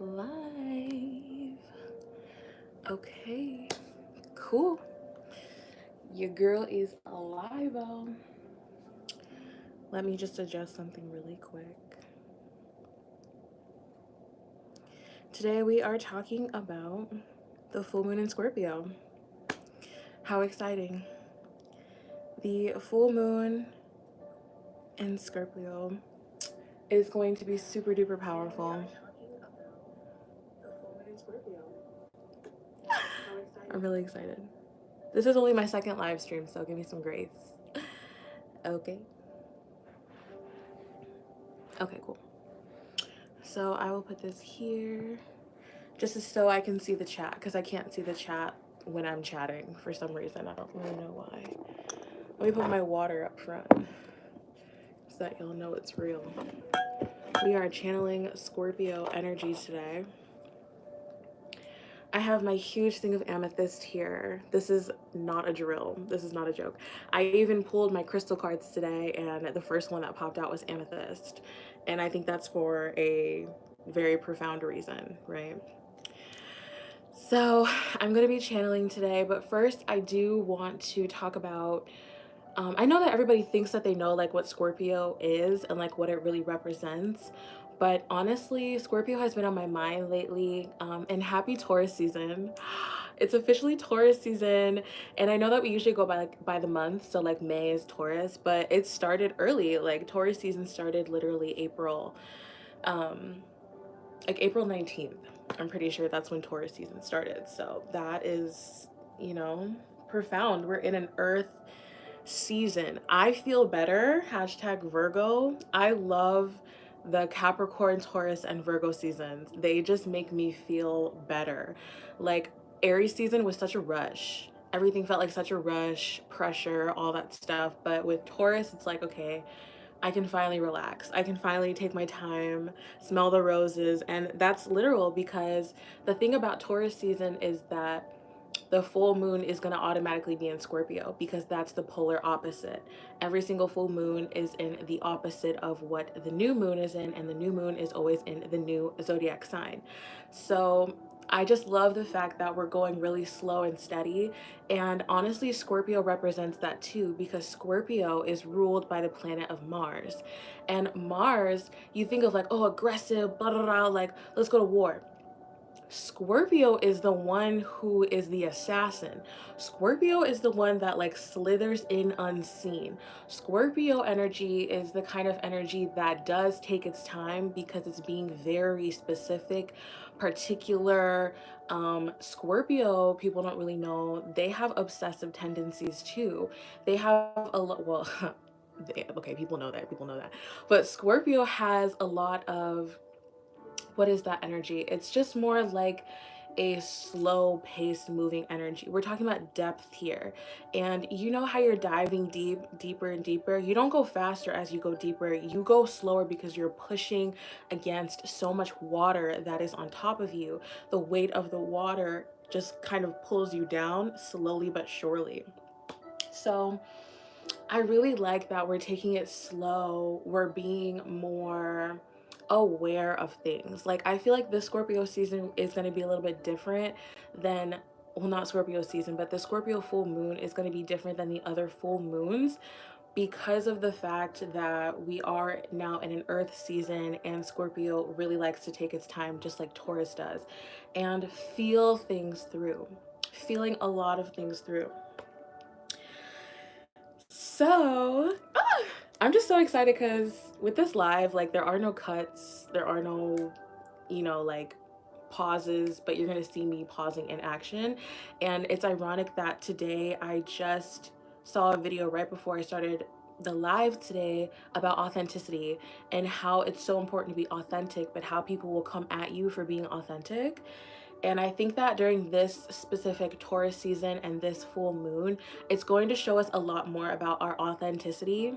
Live. Okay, cool. Your girl is alive. Let me just adjust something really quick. Today we are talking about the full moon in Scorpio. How exciting! The full moon in Scorpio is going to be super duper powerful. I'm really excited. This is only my second live stream, so give me some grace. Okay. Okay, cool. So I will put this here just so I can see the chat, because I can't see the chat when I'm chatting for some reason. I don't really know why. Let me put my water up front so that you'll know it's real. We are channeling Scorpio energy today. I have my huge thing of amethyst here. This is not a drill. This is not a joke. I even pulled my crystal cards today, and the first one that popped out was amethyst. And I think that's for a very profound reason, right? So I'm going to be channeling today, but first I do want to talk about, I know that everybody thinks that they know like what Scorpio is and like what it really represents. But honestly, Scorpio has been on my mind lately, and happy Taurus season. It's officially Taurus season, and I know that we usually go by the month, so like May is Taurus, but it started early. Like Taurus season started literally April, like April 19th. I'm pretty sure that's when Taurus season started. So that is, you know, profound. We're in an earth season. I feel better. Hashtag Virgo. I love the Capricorn, Taurus, and Virgo seasons. They just make me feel better. Like Aries season was such a rush. Everything felt like such a rush, pressure, all that stuff. But with Taurus, it's like, okay, I can finally relax. I can finally take my time, smell the roses. And that's literal, because the thing about Taurus season is that the full moon is going to automatically be in Scorpio, because that's the polar opposite. Every single full moon is in the opposite of what the new moon is in, and the new moon is always in the new zodiac sign. So I just love the fact that we're going really slow and steady. And honestly, Scorpio represents that too, because Scorpio is ruled by the planet of Mars. And Mars, you think of like, oh, aggressive, blah, blah, blah, like, let's go to war. Scorpio is the one who is the assassin. Scorpio is the one that like slithers in unseen. Scorpio energy is the kind of energy that does take its time, because it's being very specific, particular. Scorpio, people don't really know, they have obsessive tendencies too. They have a lot, well, okay, people know that. But Scorpio has a lot of, what is that energy? It's just more like a slow paced moving energy. We're talking about depth here. And you know how you're diving deeper and deeper? You don't go faster as you go deeper. You go slower because you're pushing against so much water that is on top of you. The weight of the water just kind of pulls you down slowly but surely. So I really like that we're taking it slow. We're being more aware of things. Like, I feel like this Scorpio season is going to be a little bit different than, well, not Scorpio season, but the Scorpio full moon is going to be different than the other full moons, because of the fact that we are now in an earth season, and Scorpio really likes to take its time, just like Taurus does, and feel things through, feeling a lot of things through. So, I'm just so excited because with this live, like, there are no cuts, there are no, like pauses, but you're gonna see me pausing in action. And it's ironic that today I just saw a video right before I started the live today about authenticity, and how it's so important to be authentic, but how people will come at you for being authentic. And I think that during this specific Taurus season and this full moon, it's going to show us a lot more about our authenticity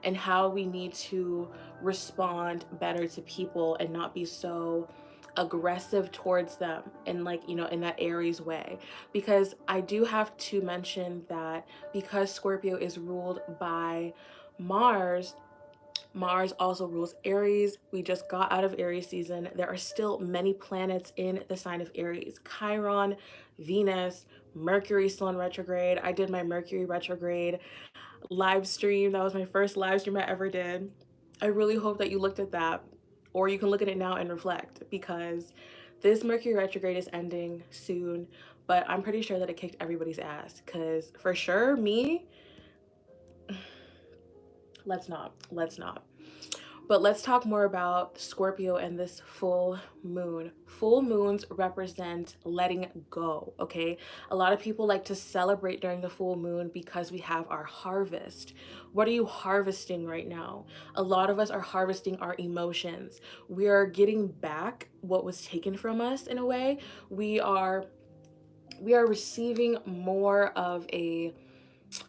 and how we need to respond better to people and not be so aggressive towards them, and like, in that Aries way. Because I do have to mention that because Scorpio is ruled by Mars, Mars also rules Aries. We just got out of Aries season. There are still many planets in the sign of Aries. Chiron, Venus, Mercury still in retrograde. I did my Mercury retrograde live stream. That was my first live stream I ever did. I really hope that you looked at that, or you can look at it now and reflect, because this Mercury retrograde is ending soon, but I'm pretty sure that it kicked everybody's ass. Because for sure, me, let's not. But let's talk more about Scorpio and this full moon. Full moons represent letting go, okay? A lot of people like to celebrate during the full moon because we have our harvest. What are you harvesting right now? A lot of us are harvesting our emotions. We are getting back what was taken from us in a way. We are receiving more of a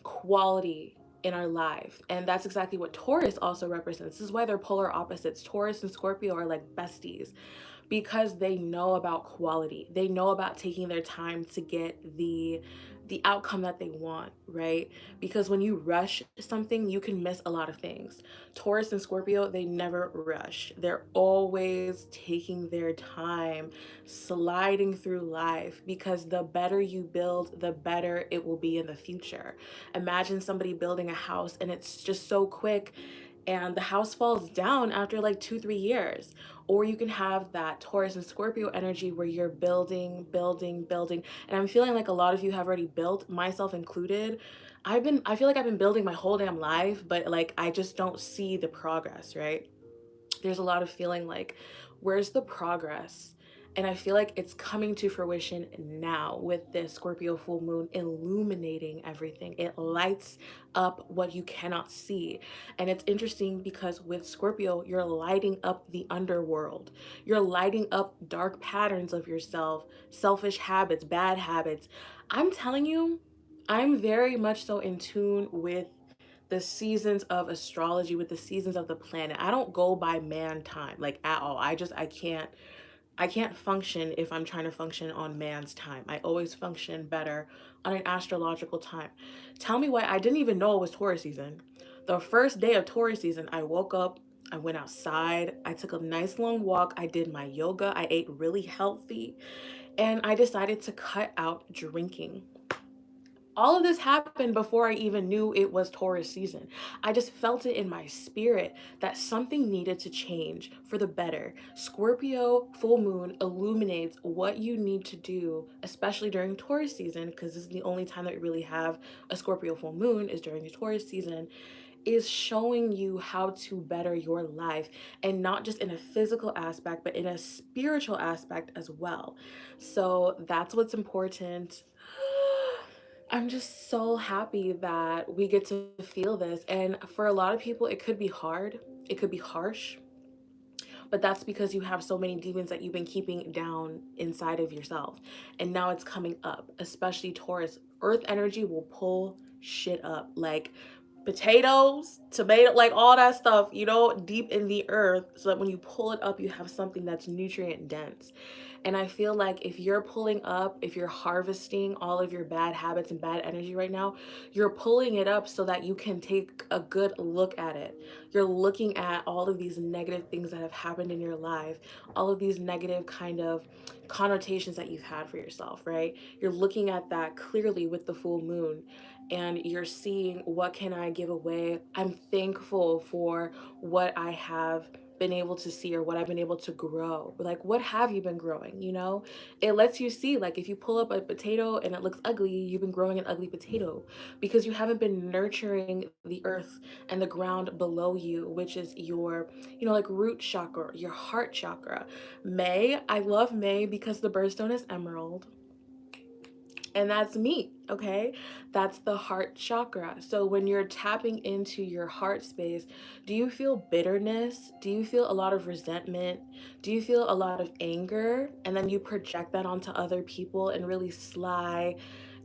quality in our life. And that's exactly what Taurus also represents. This is why they're polar opposites. Taurus and Scorpio are like besties, because they know about quality. They know about taking their time to get the outcome that they want, right? Because when you rush something, you can miss a lot of things. Taurus and Scorpio, they never rush. They're always taking their time, sliding through life, because the better you build, the better it will be in the future. Imagine somebody building a house and it's just so quick, and the house falls down after like 2 3 years. Or you can have that Taurus and Scorpio energy where you're building, building, building. And I'm feeling like a lot of you have already built, myself included. I feel like I've been building my whole damn life, but like I just don't see the progress, right? There's a lot of feeling like, where's the progress? And I feel like it's coming to fruition now with this Scorpio full moon illuminating everything. It lights up what you cannot see. And it's interesting because with Scorpio, you're lighting up the underworld. You're lighting up dark patterns of yourself, selfish habits, bad habits. I'm telling you, I'm very much so in tune with the seasons of astrology, with the seasons of the planet. I don't go by man time like at all. I can't function if I'm trying to function on man's time. I always function better on an astrological time. Tell me why I didn't even know it was Taurus season. The first day of Taurus season, I woke up, I went outside, I took a nice long walk, I did my yoga, I ate really healthy, and I decided to cut out drinking. All of this happened before I even knew it was Taurus season. I just felt it in my spirit that something needed to change for the better. Scorpio full moon illuminates what you need to do, especially during Taurus season, because this is the only time that we really have a Scorpio full moon is during the Taurus season, is showing you how to better your life, and not just in a physical aspect, but in a spiritual aspect as well. So that's what's important. I'm just so happy that we get to feel this. And for a lot of people, it could be hard, it could be harsh, but that's because you have so many demons that you've been keeping down inside of yourself. And now it's coming up, especially Taurus. Earth energy will pull shit up like potatoes, tomato, like all that stuff, deep in the earth, so that when you pull it up, you have something that's nutrient dense. And I feel like if you're pulling up, if you're harvesting all of your bad habits and bad energy right now, you're pulling it up so that you can take a good look at it. You're looking at all of these negative things that have happened in your life, all of these negative kind of connotations that you've had for yourself, right? You're looking at that clearly with the full moon, and you're seeing, what can I give away? I'm thankful for what I have been able to see, or what I've been able to grow. Like, what have you been growing? It lets you see, like, if you pull up a potato and it looks ugly, you've been growing an ugly potato because you haven't been nurturing the earth and the ground below you, which is your, like, root chakra, your heart chakra. May, I love May because the birthstone is emerald. And that's me, okay? That's the heart chakra. So when you're tapping into your heart space, do you feel bitterness? Do you feel a lot of resentment? Do you feel a lot of anger? And then you project that onto other people in really sly,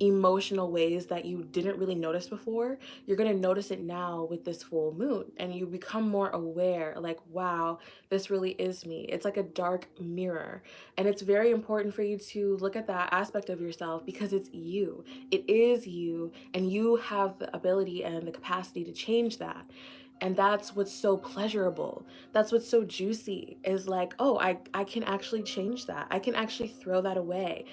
emotional ways that you didn't really notice before. You're going to notice it now with this full moon, and you become more aware, like, wow, this really is me. It's like a dark mirror. And it's very important for you to look at that aspect of yourself, because it's you. It is you, and you have the ability and the capacity to change that. And that's what's so pleasurable. That's what's so juicy is like, oh, I can actually change that. I can actually throw that away.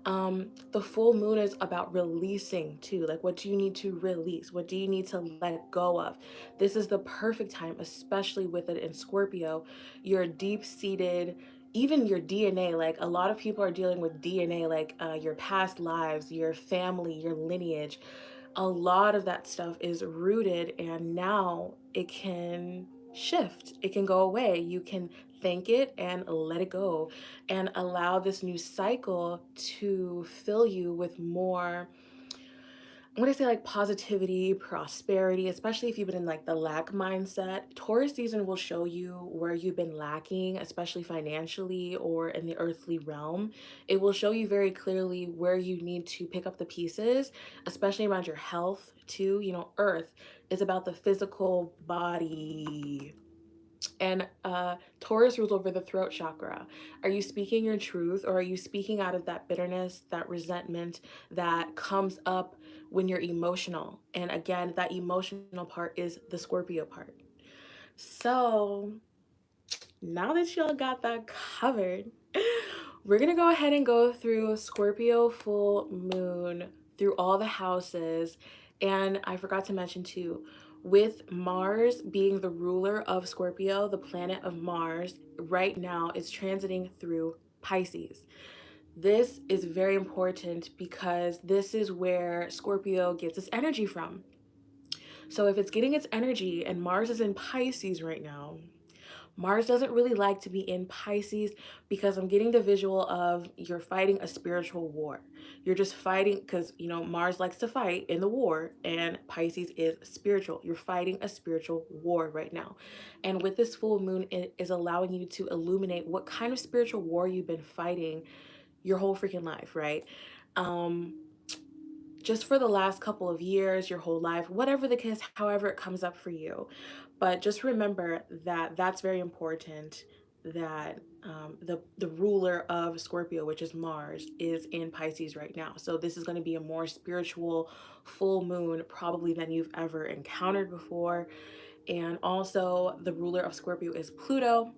The full moon is about releasing too. Like, what do you need to release? What do you need to let go of? This is the perfect time, especially with it in Scorpio. Your deep seated, even your DNA, like a lot of people are dealing with DNA, like your past lives, your family, your lineage, a lot of that stuff is rooted, and now it can shift, it can go away. You can thank it and let it go and allow this new cycle to fill you with more, when I say like positivity, prosperity, especially if you've been in like the lack mindset. Taurus season will show you where you've been lacking, especially financially or in the earthly realm. It will show you very clearly where you need to pick up the pieces, especially around your health too. You know, earth is about the physical body. And Taurus rules over the throat chakra. Are you speaking your truth, or are you speaking out of that bitterness, that resentment that comes up when you're emotional? And again, that emotional part is the Scorpio part. So now that y'all got that covered, we're gonna go ahead and go through Scorpio full moon through all the houses. And I forgot to mention too, with Mars being the ruler of Scorpio, the planet of Mars, right now is transiting through Pisces. This is very important because this is where Scorpio gets its energy from. So if it's getting its energy and Mars is in Pisces right now, Mars doesn't really like to be in Pisces because I'm getting the visual of you're fighting a spiritual war. You're just fighting because, you know, Mars likes to fight in the war and Pisces is spiritual. You're fighting a spiritual war right now. And with this full moon, it is allowing you to illuminate what kind of spiritual war you've been fighting your whole freaking life, right? Um, just for the last couple of years, your whole life, whatever the case, however it comes up for you. But just remember that that's very important, that the ruler of Scorpio, which is Mars, is in Pisces right now. So this is going to be a more spiritual full moon probably than you've ever encountered before. And also the ruler of Scorpio is Pluto.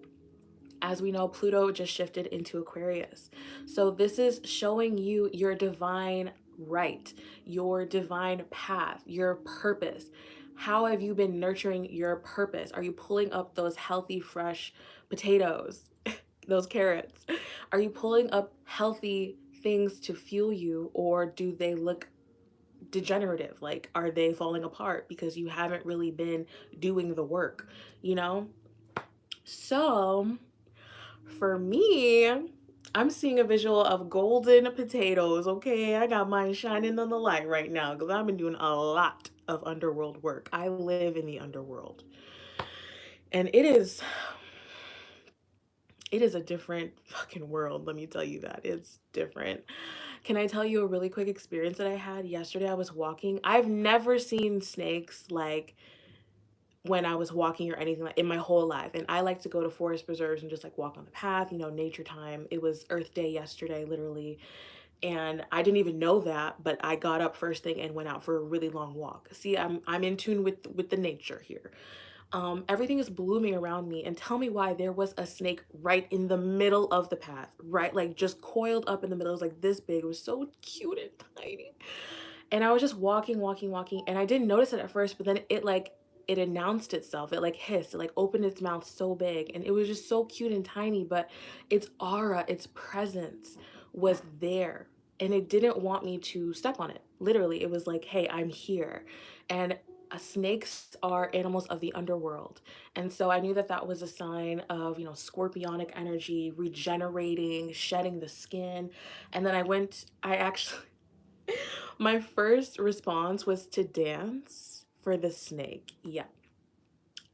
As we know, Pluto just shifted into Aquarius. So this is showing you your divine right, your divine path, your purpose. How have you been nurturing your purpose? Are you pulling up those healthy, fresh potatoes, those carrots? Are you pulling up healthy things to fuel you, or do they look degenerative? Like, are they falling apart because you haven't really been doing the work, you know? So, for me, I'm seeing a visual of golden potatoes, okay? I got mine shining on the light right now because I've been doing a lot of underworld work. I live in the underworld. And it is a different fucking world, let me tell you that. It's different. Can I tell you a really quick experience that I had yesterday? I was walking. I've never seen snakes like when I was walking or anything like in my whole life. And I like to go to forest preserves and just like walk on the path, you know, nature time. It was Earth Day yesterday, literally. And I didn't even know that, but I got up first thing and went out for a really long walk. See, I'm in tune with the nature here. Everything is blooming around me, and tell me why there was a snake right in the middle of the path, right? Like just coiled up in the middle. It was like this big. It was so cute and tiny. And I was just walking, walking, walking, and I didn't notice it at first, but then it announced itself. It like hissed, it like opened its mouth so big, and it was just so cute and tiny, but its aura, its presence was there. And it didn't want me to step on it. Literally, it was like, hey, I'm here. And snakes are animals of the underworld. And so I knew that that was a sign of, you know, scorpionic energy, regenerating, shedding the skin. And then I actually, my first response was to dance for the snake. Yeah.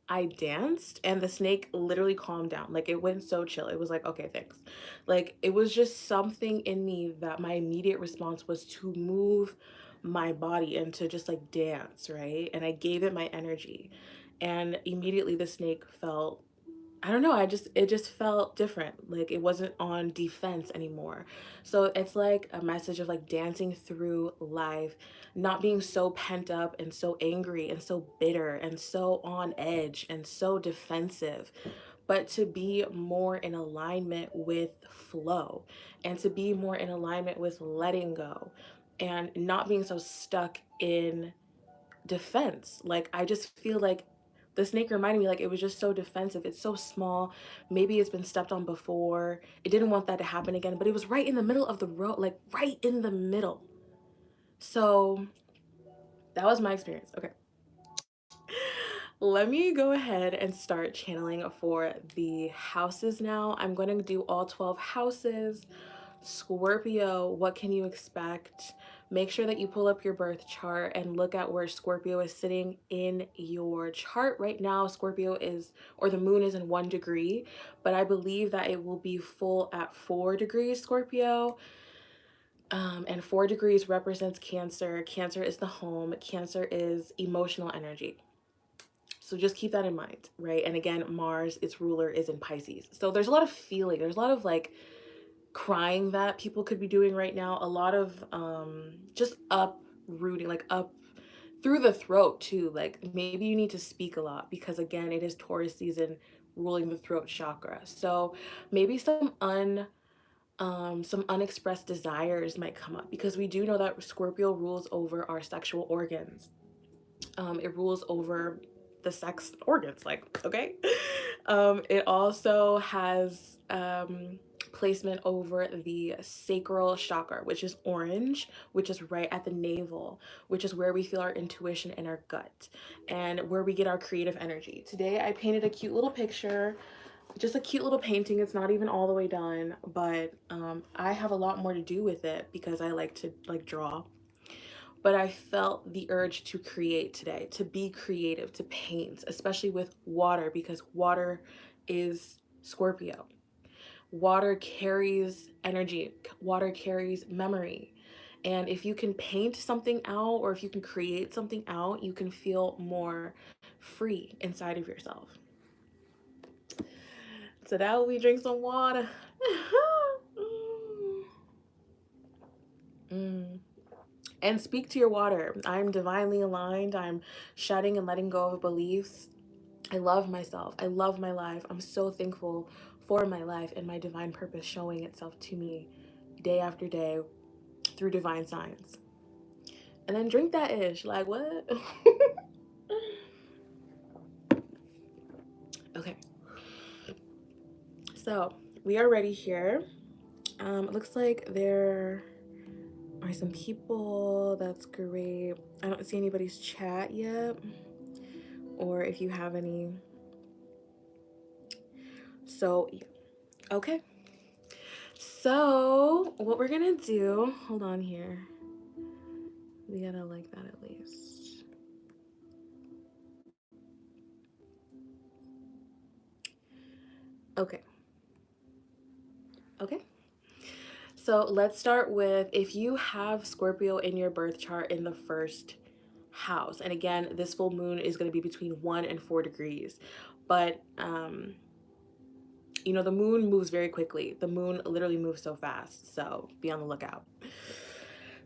I danced and the snake literally calmed down. Like it went so chill. It was like, okay, thanks. Like it was just something in me that my immediate response was to move my body and to just like dance, right? And I gave it my energy. And immediately the snake felt I don't know, it just felt different. Like it wasn't on defense anymore. So it's like a message of like dancing through life, not being so pent up and so angry and so bitter and so on edge and so defensive, but to be more in alignment with flow and to be more in alignment with letting go and not being so stuck in defense. Like I just feel like the snake reminded me like it was just so defensive. It's so small. Maybe it's been stepped on before. It didn't want that to happen again, but it was right in the middle of the road, like right in the middle. So that was my experience. Okay. Let me go ahead and start channeling for the houses now. I'm going to do all 12 houses. Scorpio, what can you expect? Make sure that you pull up your birth chart and look at where Scorpio is sitting in your chart. Right now, Scorpio is, or the moon is in 1 degree, but I believe that it will be full at 4 degrees, Scorpio. And 4 degrees represents Cancer. Cancer is the home. Cancer is emotional energy. So just keep that in mind, right? And again, Mars, its ruler, is in Pisces. So there's a lot of feeling. There's a lot of like crying that people could be doing right now. A lot of just uprooting, like up through the throat too. Like maybe you need to speak a lot because again, it is Taurus season ruling the throat chakra. So maybe some unexpressed desires might come up because we do know that Scorpio rules over our sexual organs. It rules over the sex organs, like, okay. It also has placement over the sacral chakra, which is orange, which is right at the navel, which is where we feel our intuition and our gut and where we get our creative energy. Today I painted a cute little picture, just a cute little painting. It's not even all the way done, but I have a lot more to do with it because I like to like draw. But I felt the urge to create today, to be creative, to paint, especially with water, because water is Scorpio. Water carries energy, water carries memory. And if you can paint something out or if you can create something out, you can feel more free inside of yourself. So now we drink some water. Mm. And speak to your water. I'm divinely aligned. I'm shedding and letting go of beliefs. I love myself. I love my life. I'm so thankful for my life and my divine purpose showing itself to me day after day through divine signs. And then drink that ish. Like, what? Okay. So we are ready here. It looks like there are some people. That's great. I don't see anybody's chat yet. Or if you have any. So, yeah. Okay. So, what we're gonna do, hold on here. We gotta like that at least. Okay. Okay. So, let's start with if you have Scorpio in your birth chart in the first house. And again, this full moon is going to be between 1 and 4 degrees. But you know, the moon moves very quickly. The moon literally moves so fast. So, be on the lookout.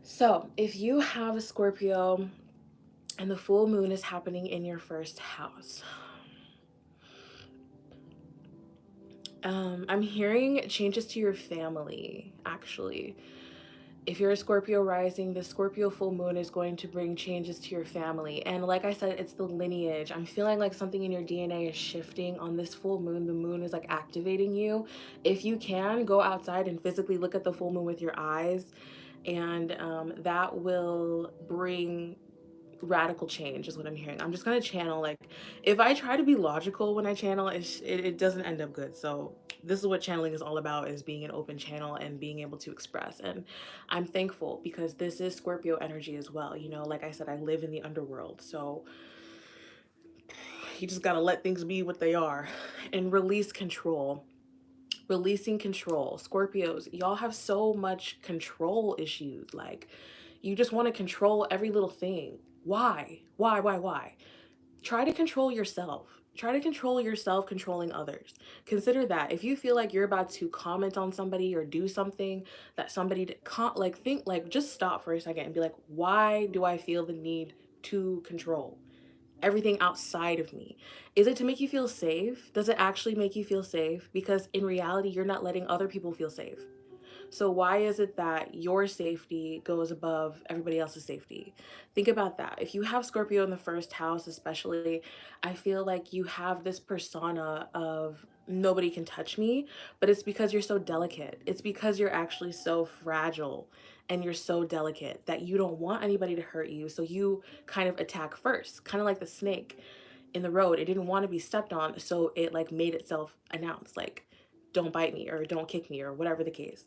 So, if you have a Scorpio and the full moon is happening in your first house, I'm hearing changes to your family, actually. If you're a Scorpio rising, the Scorpio full moon is going to bring changes to your family. And like I said, it's the lineage. I'm feeling like something in your DNA is shifting on this full moon. The moon is like activating you. If you can, go outside and physically look at the full moon with your eyes. And that will bring radical change is what I'm hearing. I'm just gonna channel. Like if I try to be logical when I channel, it doesn't end up good. So this is what channeling is all about, is being an open channel and being able to express. And I'm thankful because this is Scorpio energy as well. You know, like I said, I live in the underworld, so you just gotta let things be what they are and release control. Releasing control. Scorpios, y'all have so much control issues. Like you just want to control every little thing. Why? Why? Try to control yourself. try to control yourself controlling others. Consider that if you feel like you're about to comment on somebody or do something that somebody can't, like, think, like, just stop for a second and be like, why do I feel the need to control everything outside of me? Is it to make you feel safe? Does it actually make you feel safe? Because in reality, you're not letting other people feel safe. So why is it that your safety goes above everybody else's safety? Think about that. If you have Scorpio in the first house, especially, I feel like you have this persona of nobody can touch me, but it's because you're so delicate. It's because you're actually so fragile and you're so delicate that you don't want anybody to hurt you. So you kind of attack first, kind of like the snake in the road. It didn't want to be stepped on, so it like made itself announce like, don't bite me or don't kick me or whatever the case.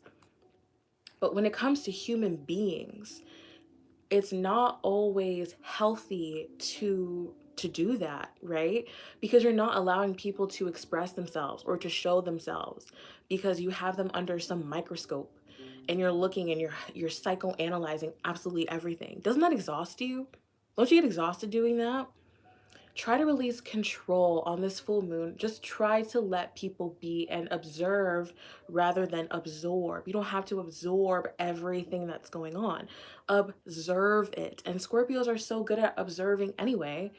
But when it comes to human beings, it's not always healthy to do that, right? Because you're not allowing people to express themselves or to show themselves because you have them under some microscope and you're looking and you're psychoanalyzing absolutely everything. Doesn't that exhaust you? Don't you get exhausted doing that? Try to release control on this full moon. Just try to let people be and observe rather than absorb. You don't have to absorb everything that's going on. Observe it. And Scorpios are so good at observing anyway.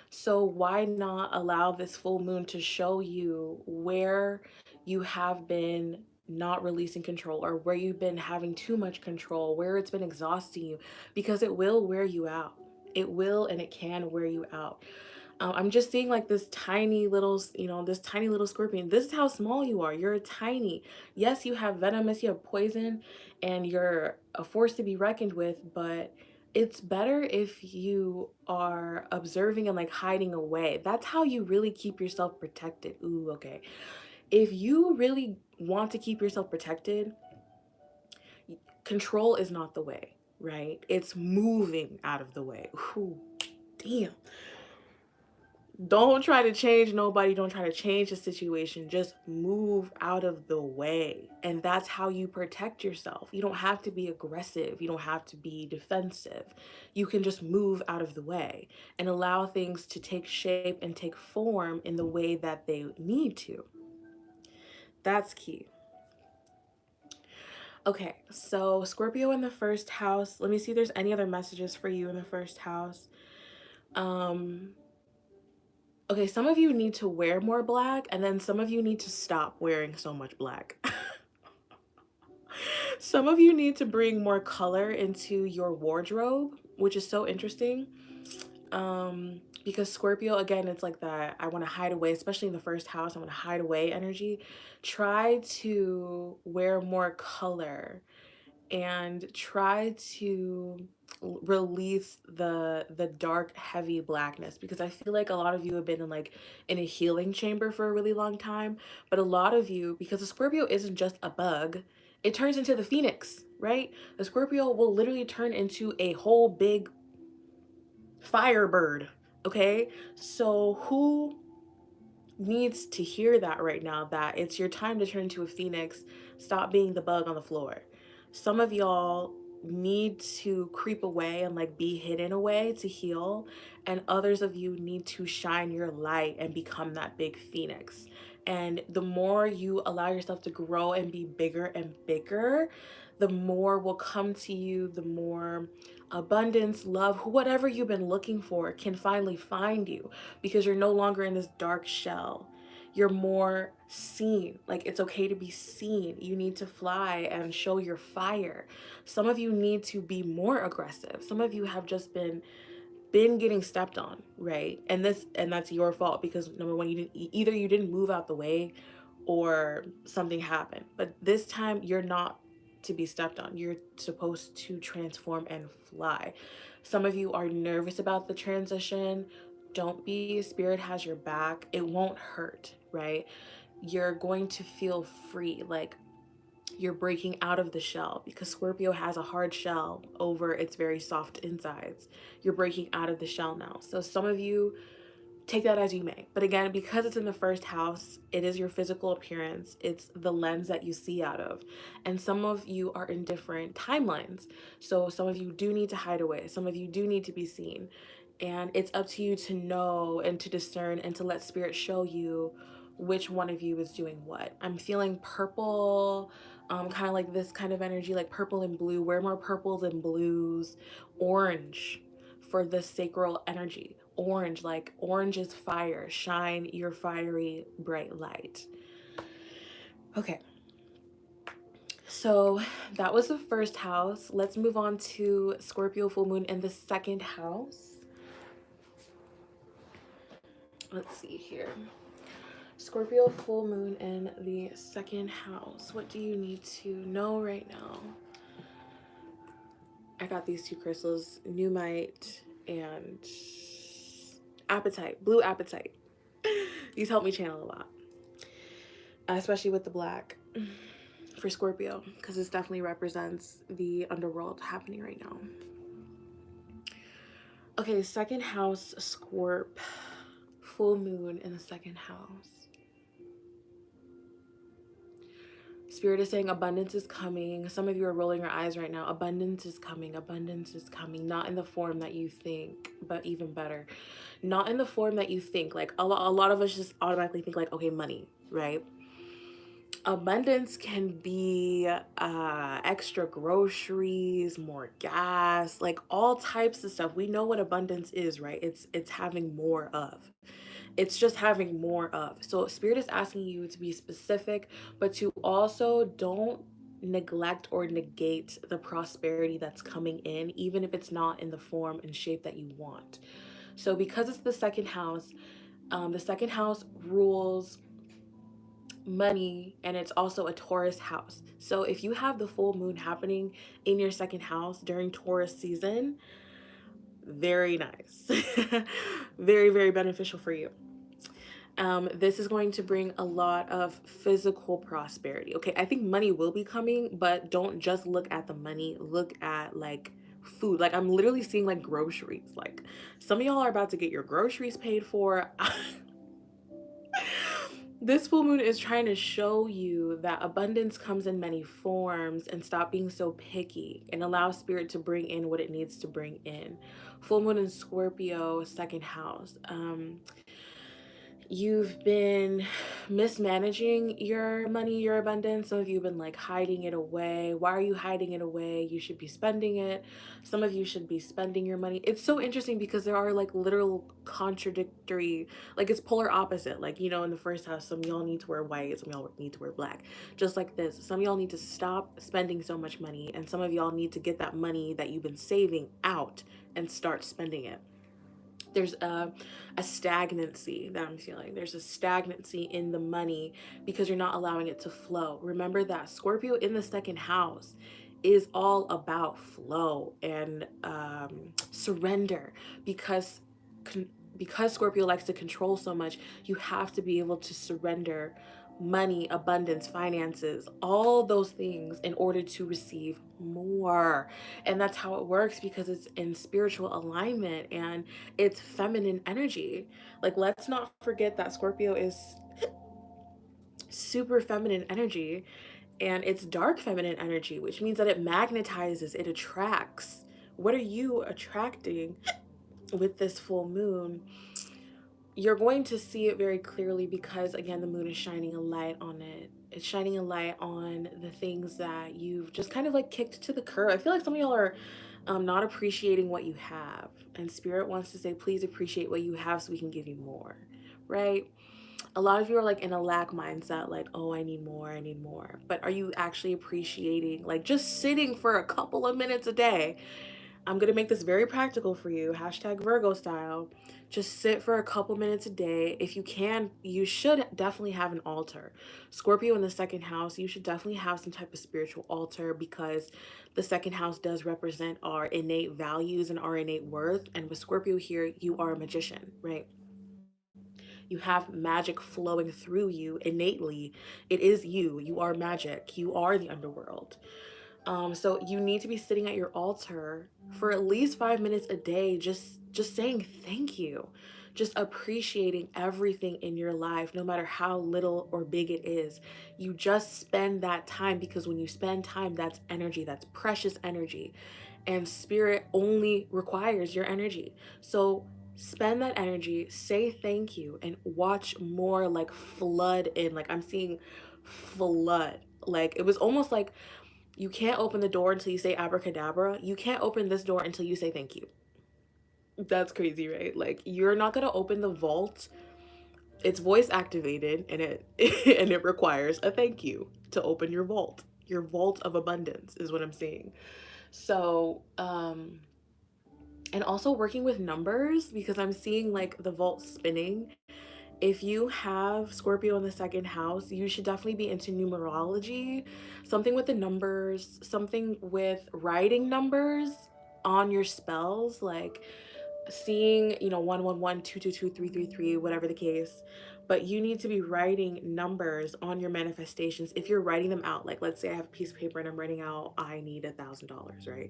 So why not allow this full moon to show you where you have been not releasing control or where you've been having too much control, where it's been exhausting you, because it will wear you out. It will and it can wear you out. I'm just seeing like this tiny little, this tiny little scorpion. This is how small you are. You're tiny. Yes, you have venomous, you have poison, and you're a force to be reckoned with, but it's better if you are observing and like hiding away. That's how you really keep yourself protected. Ooh, okay. If you really want to keep yourself protected, control is not the way, right? It's moving out of the way. Ooh, damn. Don't try to change nobody. Don't try to change the situation. Just move out of the way. And that's how you protect yourself. You don't have to be aggressive. You don't have to be defensive. You can just move out of the way and allow things to take shape and take form in the way that they need to. That's key. Okay, so Scorpio in the first house. Let me see if there's any other messages for you in the first house. Okay, some of you need to wear more black, and then some of you need to stop wearing so much black. Some of you need to bring more color into your wardrobe, which is so interesting. Because Scorpio, again, it's like that I want to hide away, especially in the first house, I want to hide away energy. Try to wear more color and try to release the dark heavy blackness, because I feel like a lot of you have been in a healing chamber for a really long time. But a lot of you, because the Scorpio isn't just a bug, it turns into the phoenix, right? The Scorpio will literally turn into a whole big firebird. Okay, so who needs to hear that right now, that it's your time to turn into a phoenix? Stop being the bug on the floor. Some of y'all need to creep away and like be hidden away to heal, and others of you need to shine your light and become that big phoenix. And the more you allow yourself to grow and be bigger and bigger, the more will come to you, the more abundance, love, whatever you've been looking for can finally find you, because you're no longer in this dark shell. You're more seen. Like, it's okay to be seen. You need to fly and show your fire. Some of you need to be more aggressive. Some of you have just been getting stepped on, right? And that's your fault, because number one, you didn't move out the way or something happened. But this time you're not to be stepped on. You're supposed to transform and fly. Some of you are nervous about the transition. Don't be. Spirit has your back. It won't hurt, right? You're going to feel free, like you're breaking out of the shell, because Scorpio has a hard shell over its very soft insides. You're breaking out of the shell now. So some of you, take that as you may. But again, because it's in the first house, it is your physical appearance. It's the lens that you see out of. And some of you are in different timelines. So some of you do need to hide away. Some of you do need to be seen. And it's up to you to know and to discern and to let spirit show you which one of you is doing what. I'm feeling purple, kind of like this kind of energy, like purple and blue. Wear more purples and blues. Orange for the sacral energy. Orange, like orange is fire. Shine your fiery bright light. Okay. So that was the first house. Let's move on to Scorpio full moon in the second house. Let's see here. Scorpio full moon in the second house. What do you need to know right now? I got these two crystals, Numite and Apatite, Blue Apatite. These help me channel a lot, especially with the black for Scorpio, because this definitely represents the underworld happening right now. Okay, second house, Scorp, full moon in the second house. Spirit is saying abundance is coming. Some of you are rolling your eyes right now. Abundance is coming. Abundance is coming. Not in the form that you think, but even better. Not in the form that you think. Like a lot of us just automatically think like, okay, money, right? Abundance can be extra groceries, more gas, like all types of stuff. We know what abundance is, right? It's having more of. It's just having more of. So spirit is asking you to be specific, but to also don't neglect or negate the prosperity that's coming in, even if it's not in the form and shape that you want. So because it's the second house rules money, and it's also a Taurus house. So if you have the full moon happening in your second house during Taurus season, very nice. Very, very beneficial for you. This is going to bring a lot of physical prosperity. Okay, I think money will be coming, but don't just look at the money. Look at like food. Like I'm literally seeing like groceries. Like some of y'all are about to get your groceries paid for. This full moon is trying to show you that abundance comes in many forms, and stop being so picky and allow spirit to bring in what it needs to bring in. Full moon in Scorpio, second house. You've been mismanaging your money, your abundance. Some of you have been like hiding it away. Why are you hiding it away? You should be spending it. Some of you should be spending your money. It's so interesting because there are like literal contradictory, like it's polar opposite. Like, you know, in the first house, some of y'all need to wear white, some of y'all need to wear black. Just like this, some of y'all need to stop spending so much money, and some of y'all need to get that money that you've been saving out and start spending it. There's a stagnancy that I'm feeling. There's a stagnancy in the money because you're not allowing it to flow. Remember that Scorpio in the second house is all about flow and surrender, because because Scorpio likes to control so much, you have to be able to surrender money, abundance, finances, all those things in order to receive more. And that's how it works, because it's in spiritual alignment and it's feminine energy. Like, let's not forget that Scorpio is super feminine energy, and it's dark feminine energy, which means that it magnetizes, it attracts. What are you attracting with this full moon? You're going to see it very clearly because, again, the moon is shining a light on it. It's shining a light on the things that you've just kind of like kicked to the curb. I feel like some of y'all are not appreciating what you have, and spirit wants to say, please appreciate what you have so we can give you more, right? A lot of you are like in a lack mindset, like, oh, I need more, I need more. But are you actually appreciating, like, just sitting for a couple of minutes a day? I'm going to make this very practical for you, hashtag Virgo style. Just sit for a couple minutes a day. If you can, you should definitely have an altar. Scorpio in the second house, you should definitely have some type of spiritual altar, because the second house does represent our innate values and our innate worth. And with Scorpio here, you are a magician, right? You have magic flowing through you innately. It is you. You are magic. You are the underworld. So you need to be sitting at your altar for at least 5 minutes a day, just saying thank you, just appreciating everything in your life, no matter how little or big it is. You just spend that time, because when you spend time, that's energy, that's precious energy. and spirit only requires your energy. So spend that energy, say thank you, and watch more like flood in. Like I'm seeing flood. Like it was almost like you can't open the door until you say abracadabra. You can't open this door until you say thank you. That's crazy, right? Like you're not gonna open the vault. It's voice activated and it and it requires a thank you to open your vault. Your vault of abundance is what I'm saying. So, and also working with numbers because I'm seeing like the vault spinning. If you have Scorpio in the second house, you should definitely be into numerology, something with the numbers, something with writing numbers on your spells, like seeing, 111, 222, 333, whatever the case. But you need to be writing numbers on your manifestations. If you're writing them out, like let's say I have a piece of paper and I'm writing out, I need $1,000, right?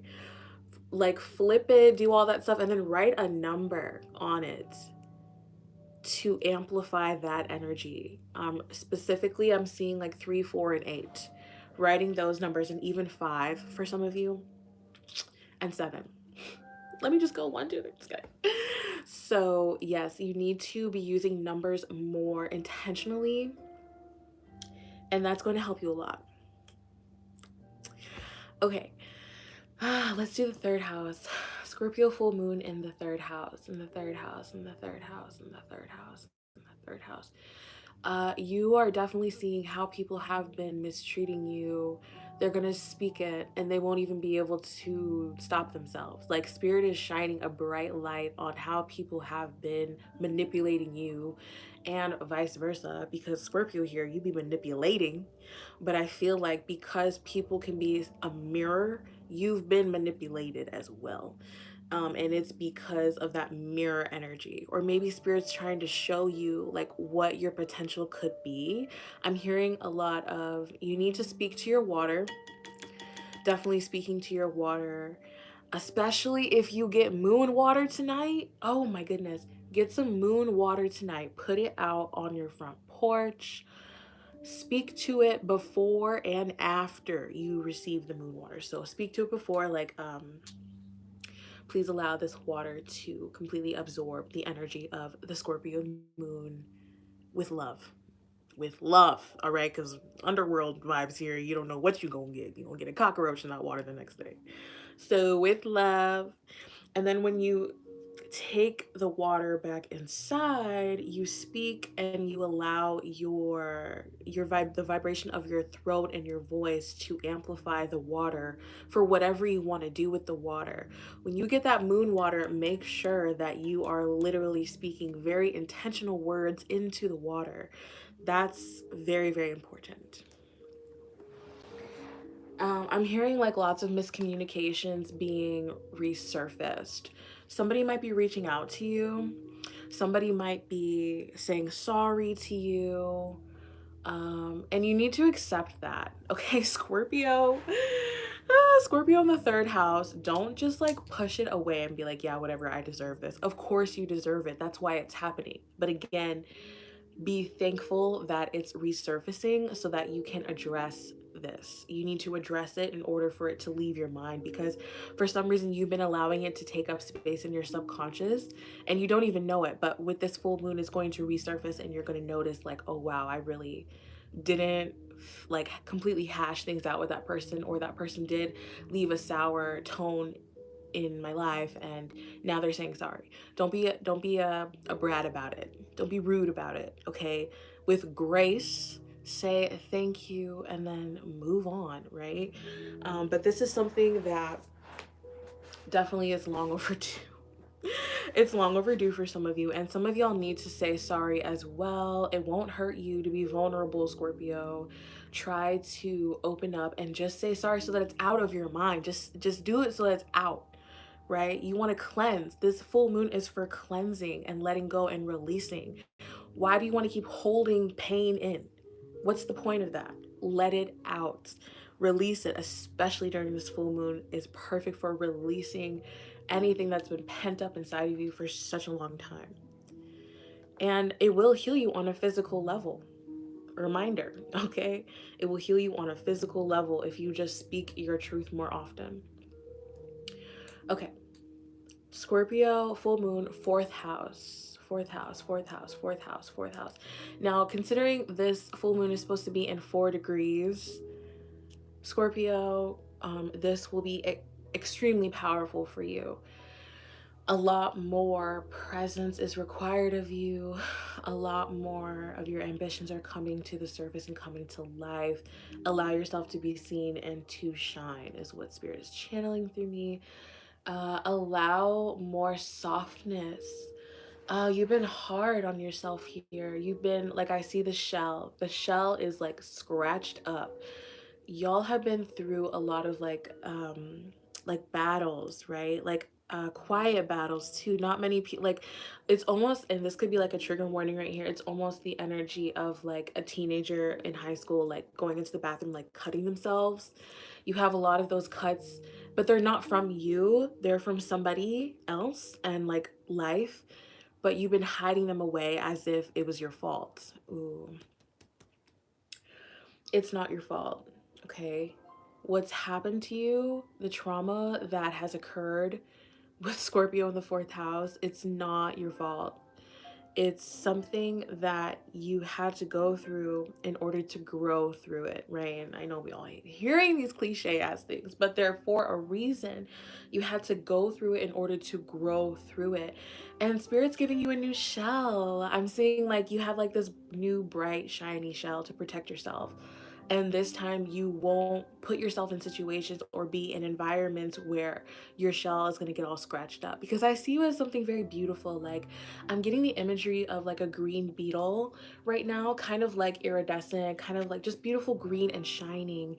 Like flip it, do all that stuff, and then write a number on it to amplify that energy. Specifically, I'm seeing like 3, 4, and 8. Writing those numbers, and even 5 for some of you, and 7. Let me just go 1, 2, 3. Just kidding. So yes, you need to be using numbers more intentionally, and that's going to help you a lot. Okay, let's do the third house. Scorpio full moon in the third house, in the third house, in the third house, in the third house, in the third house. You are definitely seeing how people have been mistreating you. They're gonna speak it and they won't even be able to stop themselves. Like spirit is shining a bright light on how people have been manipulating you and vice versa, because Scorpio here, you be manipulating. But I feel like because people can be a mirror, you've been manipulated as well. And it's because of that mirror energy, or maybe spirit's trying to show you like what your potential could be. I'm hearing a lot of you need to speak to your water. Definitely speaking to your water, especially if you get moon water tonight. Oh my goodness, get some moon water tonight, put it out on your front porch. Speak to it before and after you receive the moon water. So speak to it before, like please allow this water to completely absorb the energy of the Scorpio moon with love. With love, all right? Because underworld vibes here, you don't know what you're going to get. You're going to get a cockroach in that water the next day. So, with love. And then when you take the water back inside, you speak and you allow the vibration of your throat and your voice to amplify the water for whatever you want to do with the water. When you get that moon water, make sure that you are literally speaking very intentional words into the water. That's very, very important. I'm hearing like lots of miscommunications being resurfaced. Somebody might be reaching out to you. Somebody might be saying sorry to you. And you need to accept that. Okay, Scorpio. Scorpio in the third house. Don't just like push it away and be like, yeah, whatever, I deserve this. Of course you deserve it. That's why it's happening. But again, be thankful that it's resurfacing so that you can address this. You need to address it in order for it to leave your mind, because for some reason you've been allowing it to take up space in your subconscious and you don't even know it. But with this full moon, it's going to resurface and you're going to notice like, oh wow, I really didn't like completely hash things out with that person, or that person did leave a sour tone in my life and now they're saying sorry. Don't be a brat about it. Don't be rude about it, okay? With grace, say thank you and then move on, right? But this is something that definitely is long overdue. It's long overdue for some of you, and some of y'all need to say sorry as well. It won't hurt you to be vulnerable, Scorpio. Try to open up and just say sorry so that it's out of your mind. Just do it so that it's out, right? You want to cleanse. This full moon is for cleansing and letting go and releasing. Why do you want to keep holding pain in? What's the point of that? Let it out. Release it, especially during this full moon, is perfect for releasing anything that's been pent up inside of you for such a long time. And it will heal you on a physical level. Reminder, okay? It will heal you on a physical level if you just speak your truth more often. Okay. Scorpio, full moon, fourth house. Fourth house, fourth house, fourth house, fourth house. Now, considering this full moon is supposed to be in 4 degrees, Scorpio, this will be extremely powerful for you. A lot more presence is required of you. A lot more of your ambitions are coming to the surface and coming to life. Allow yourself to be seen and to shine, is what Spirit is channeling through me. Allow more softness. You've been hard on yourself here. You've been, like, I see the shell. The shell is like scratched up. Y'all have been through a lot of like battles, right? Like quiet battles too. Not many people, like, it's almost, and this could be like a trigger warning right here, it's almost the energy of like a teenager in high school, like going into the bathroom, like cutting themselves. You have a lot of those cuts, but they're not from you, they're from somebody else and like life, but you've been hiding them away as if it was your fault. Ooh, it's not your fault, okay? What's happened to you, the trauma that has occurred with Scorpio in the fourth house, it's not your fault. It's something that you had to go through in order to grow through it, right? And I know we all hate hearing these cliche ass things, but they're for a reason. You had to go through it in order to grow through it. And Spirit's giving you a new shell. I'm seeing like you have like this new bright, shiny shell to protect yourself. And this time you won't put yourself in situations or be in environments where your shell is going to get all scratched up, because I see you as something very beautiful. Like, I'm getting the imagery of like a green beetle right now, kind of like iridescent, kind of like just beautiful green and shining.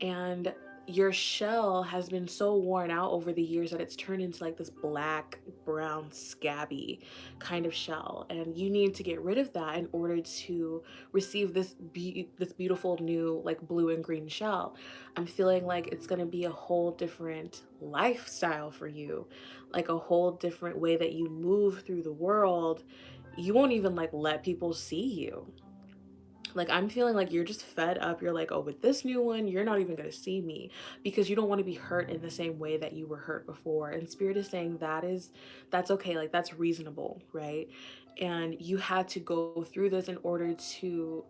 And your shell has been so worn out over the years that it's turned into like this black, brown, scabby kind of shell. And you need to get rid of that in order to receive this beautiful new like blue and green shell. I'm feeling like it's going to be a whole different lifestyle for you, like a whole different way that you move through the world. You won't even like let people see you. Like, I'm feeling like you're just fed up. You're like, oh, with this new one, you're not even gonna see me, because you don't want to be hurt in the same way that you were hurt before. And Spirit is saying that's okay. Like, that's reasonable, right? And you had to go through this in order to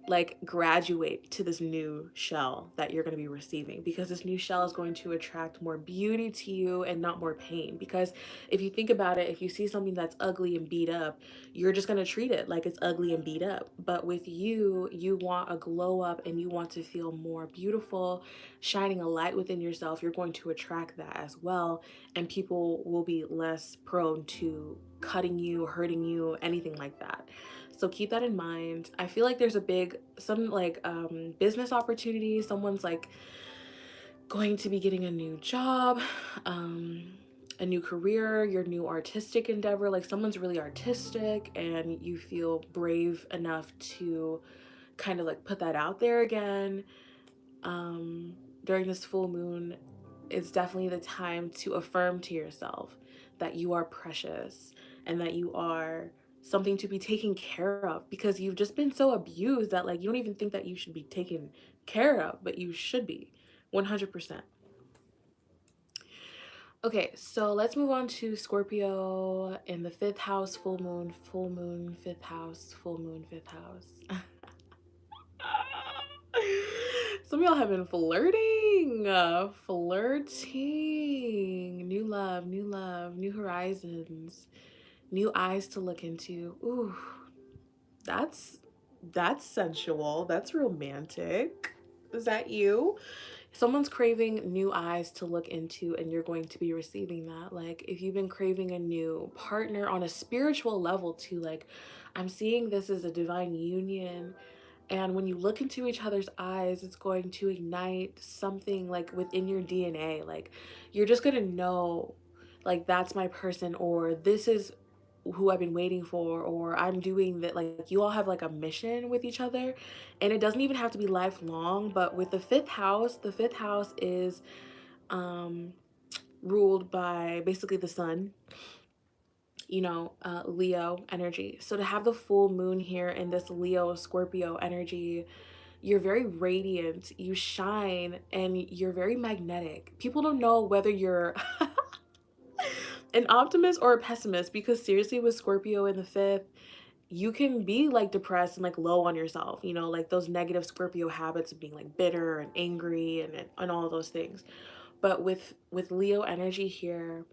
like graduate to this new shell that you're going to be receiving, because this new shell is going to attract more beauty to you and not more pain. Because if you think about it, if you see something that's ugly and beat up, you're just going to treat it like it's ugly and beat up. But with you, you want a glow up and you want to feel more beautiful, shining a light within yourself. You're going to attract that as well, and people will be less prone to cutting you, hurting you, anything like that. So keep that in mind. I feel like there's a big, some like business opportunity. Someone's like going to be getting a new job, a new career, your new artistic endeavor. Like, someone's really artistic and you feel brave enough to kind of like put that out there again. During this full moon, it's definitely the time to affirm to yourself that you are precious and that you are something to be taken care of, because you've just been so abused that like you don't even think that you should be taken care of, but you should be 100%. Okay, so let's move on to Scorpio in the fifth house, full moon, fifth house, full moon, fifth house. Some of y'all have been flirting, flirting. New love, new horizons, new eyes to look into. Ooh, that's that's sensual. That's romantic. Is that you? Someone's craving new eyes to look into, and you're going to be receiving that. Like, if you've been craving a new partner on a spiritual level too, like, I'm seeing this as a divine union. And when you look into each other's eyes, it's going to ignite something like within your DNA. Like, you're just going to know, like, that's my person, or this is who I've been waiting for, or I'm doing that. Like, you all have like a mission with each other, and it doesn't even have to be lifelong. But with the fifth house is um ruled by basically the sun, Leo energy. So to have the full moon here in this Leo Scorpio energy, you're very radiant, you shine, and you're very magnetic. People don't know whether you're an optimist or a pessimist, because seriously, with Scorpio in the fifth, you can be like depressed and like low on yourself, you know, like those negative Scorpio habits of being like bitter and angry and all of those things. But with Leo energy here,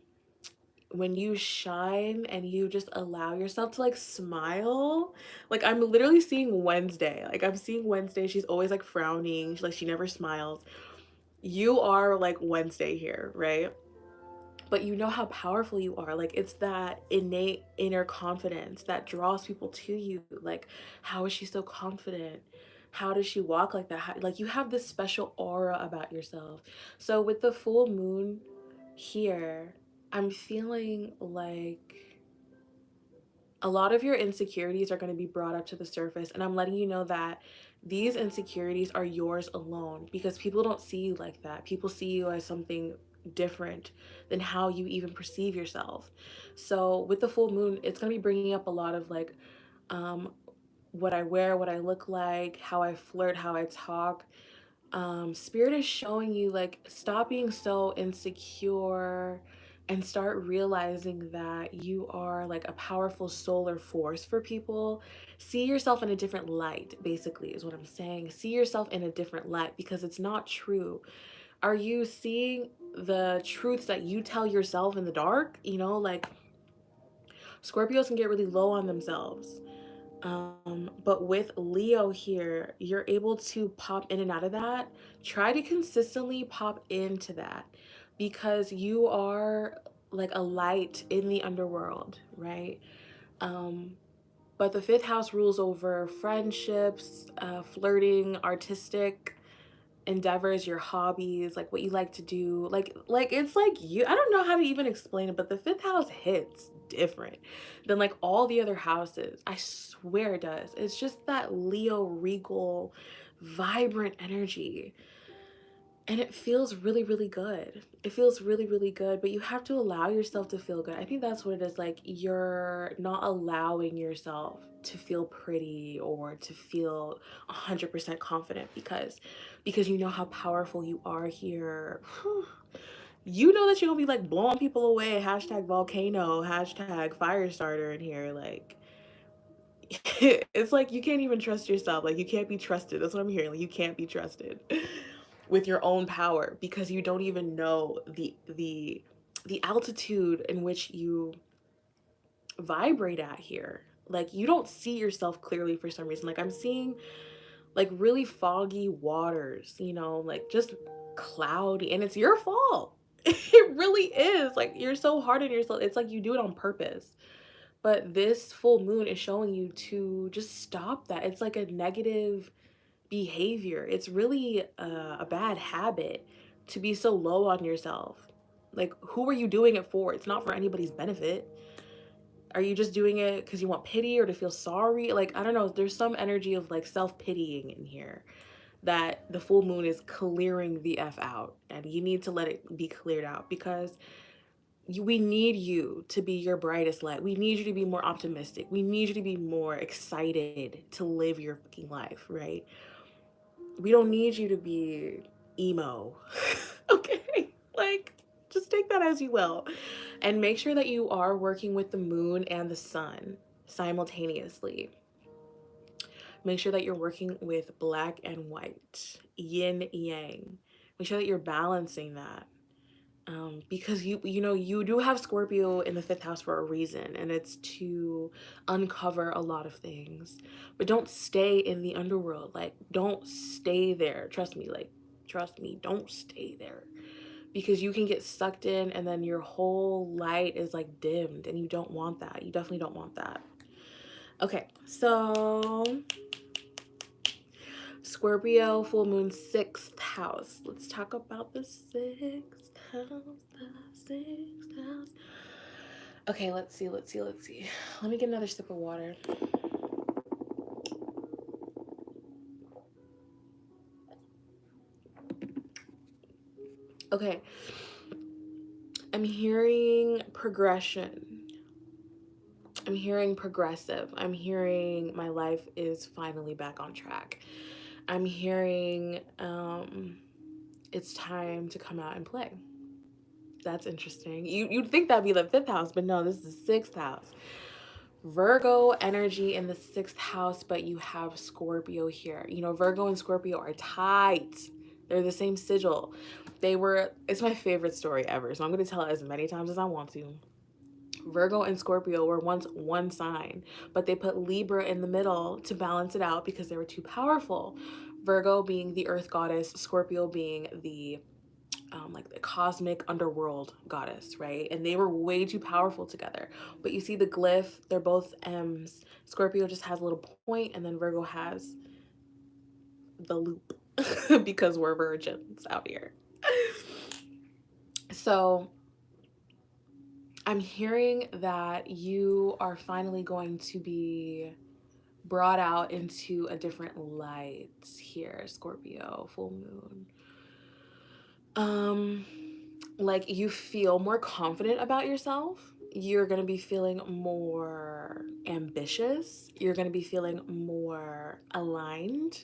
when you shine and you just allow yourself to like smile, like I'm literally seeing Wednesday, like I'm seeing Wednesday, she's always like frowning, she never smiles. You are like Wednesday here, right? But you know how powerful you are. Like it's that innate inner confidence that draws people to you. Like, how is she so confident? How does she walk like that? Like you have this special aura about yourself. So with the full moon here, I'm feeling like a lot of your insecurities are going to be brought up to the surface, and I'm letting you know that these insecurities are yours alone, because people don't see you like that. People see you as something different than how you even perceive yourself. So with the full moon, it's going to be bringing up a lot of like um what I wear, what I look like, how I flirt, how I talk. Spirit is showing you like stop being so insecure and start realizing that you are like a powerful solar force for people. See yourself in a different light, basically, is what I'm saying. See yourself in a different light, because it's not true. Are you seeing the truths that you tell yourself in the dark? You know, like Scorpios can get really low on themselves. But with Leo here, you're able to pop in and out of that. Try to consistently pop into that, because you are like a light in the underworld, right? Um, but the fifth house rules over friendships, flirting, artistic endeavors, your hobbies, like what you like to do. Like it's like you, I don't know how to even explain it, but the fifth house hits different than like all the other houses. I swear it does. It's just that Leo regal, vibrant energy. And it feels really, really good. It feels really, really good, but you have to allow yourself to feel good. I think that's what it is. Like you're not allowing yourself to feel pretty or to feel 100% confident, because you know how powerful you are here. You know that you're gonna be like blowing people away. Hashtag volcano, hashtag fire starter in here. Like it's like you can't even trust yourself. Like you can't be trusted. That's what I'm hearing. Like you can't be trusted with your own power, because you don't even know the altitude in which you vibrate at here. Like you don't see yourself clearly for some reason. Like I'm seeing like really foggy waters, you know, like just cloudy, and it's your fault. It really is. Like you're so hard on yourself. It's like you do it on purpose. But this full moon is showing you to just stop that. It's like a negative behavior. It's really a bad habit to be so low on yourself. Like, who are you doing it for? It's not for anybody's benefit. Are you just doing it because you want pity or to feel sorry? Like, I don't know. There's some energy of like self pitying in here that the full moon is clearing the F out. And you need to let it be cleared out, because we need you to be your brightest light. We need you to be more optimistic. We need you to be more excited to live your fucking life, right? We don't need you to be emo. Okay? Like, just take that as you will. And make sure that you are working with the moon and the sun simultaneously. Make sure that you're working with black and white, yin yang. Make sure that you're balancing that. Because you know you do have Scorpio in the fifth house for a reason, and it's to uncover a lot of things. But don't stay in the underworld. Like don't stay there. Trust me, don't stay there, because you can get sucked in and then your whole light is like dimmed, and you don't want that. You definitely don't want that. Okay, so Scorpio, full moon, sixth house. Let's talk about the sixth house. The sixth house. Okay, let's see. Let me get another sip of water. Okay, I'm hearing progression. I'm hearing progressive. I'm hearing my life is finally back on track. I'm hearing it's time to come out and play. That's interesting. You'd think that'd be the fifth house, but no, this is the sixth house. Virgo energy in the sixth house, but you have Scorpio here. You know, Virgo and Scorpio are tight. They're the same sigil. It's my favorite story ever, so I'm going to tell it as many times as I want to. Virgo and Scorpio were once one sign, but they put Libra in the middle to balance it out because they were too powerful. Virgo being the earth goddess, Scorpio being the like the cosmic underworld goddess, right? And they were way too powerful together. But you see the glyph, they're both M's. Scorpio just has a little point, and then Virgo has the loop because we're virgins out here. So I'm hearing that you are finally going to be brought out into a different light here, Scorpio, full moon. Like you feel more confident about yourself. You're going to be feeling more ambitious. You're going to be feeling more aligned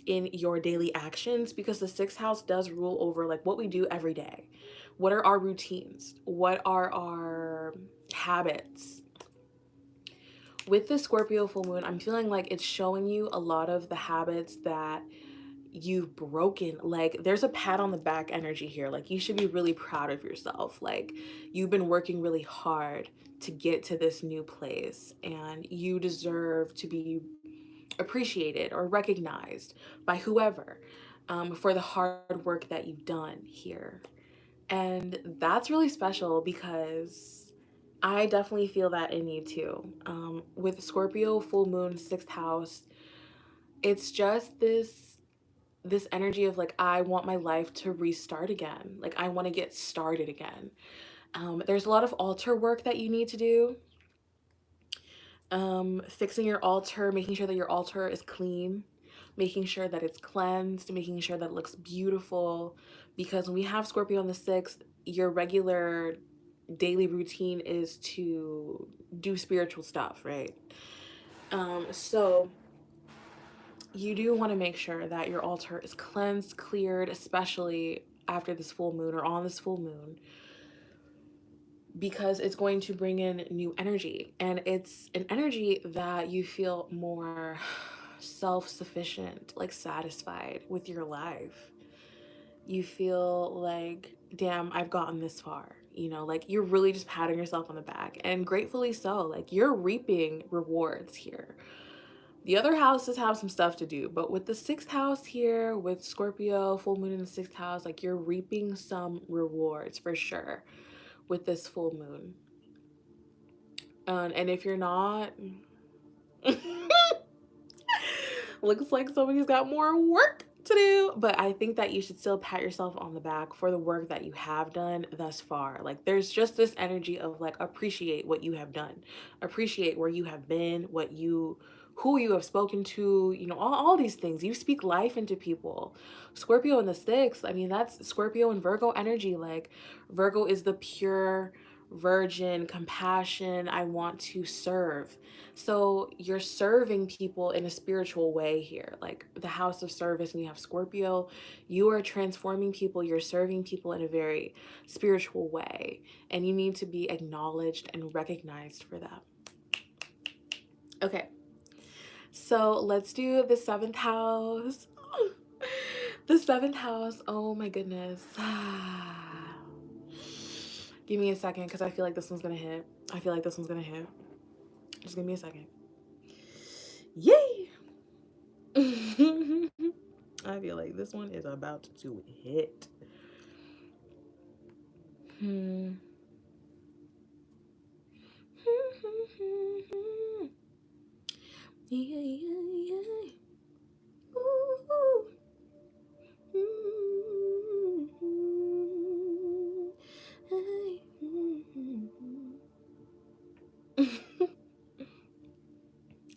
in your daily actions because the sixth house does rule over like what we do every day. What are our routines? What are our habits? With the Scorpio full moon, I'm feeling like it's showing you a lot of the habits that you've broken. Like there's a pat on the back energy here. Like you should be really proud of yourself. Like you've been working really hard to get to this new place, and you deserve to be appreciated or recognized by whoever for the hard work that you've done here. And that's really special because I definitely feel that in you too. With Scorpio full moon, sixth house, it's just this energy of like, I want my life to restart again. Like I want to get started again. There's a lot of altar work that you need to do. Fixing your altar, making sure that your altar is clean, making sure that it's cleansed, making sure that it looks beautiful. Because when we have Scorpio on the 6th, your regular daily routine is to do spiritual stuff, right? So you do want to make sure that your altar is cleansed, cleared, especially after this full moon or on this full moon, because it's going to bring in new energy, and it's an energy that you feel more self-sufficient, like satisfied with your life. You feel like, damn, I've gotten this far, you know, like you're really just patting yourself on the back, and gratefully so. Like you're reaping rewards here. The other houses have some stuff to do, but with the sixth house here, with Scorpio full moon in the sixth house, like you're reaping some rewards for sure with this full moon. And if you're not, looks like somebody's got more work to do. But I think that you should still pat yourself on the back for the work that you have done thus far. Like there's just this energy of like, appreciate what you have done, appreciate where you have been, who you have spoken to, you know, all these things. You speak life into people. Scorpio in the 6th, I mean, that's Scorpio and Virgo energy. Like Virgo is the pure virgin compassion. I want to serve. So you're serving people in a spiritual way here, like the house of service, and you have Scorpio. You are transforming people, you're serving people in a very spiritual way, and you need to be acknowledged and recognized for that. Okay, so let's do the 7th house. The 7th house, oh my goodness. Give me a second because I feel like this one's gonna hit. I feel like this one's gonna hit. Just give me a second. Yay! I feel like this one is about to hit.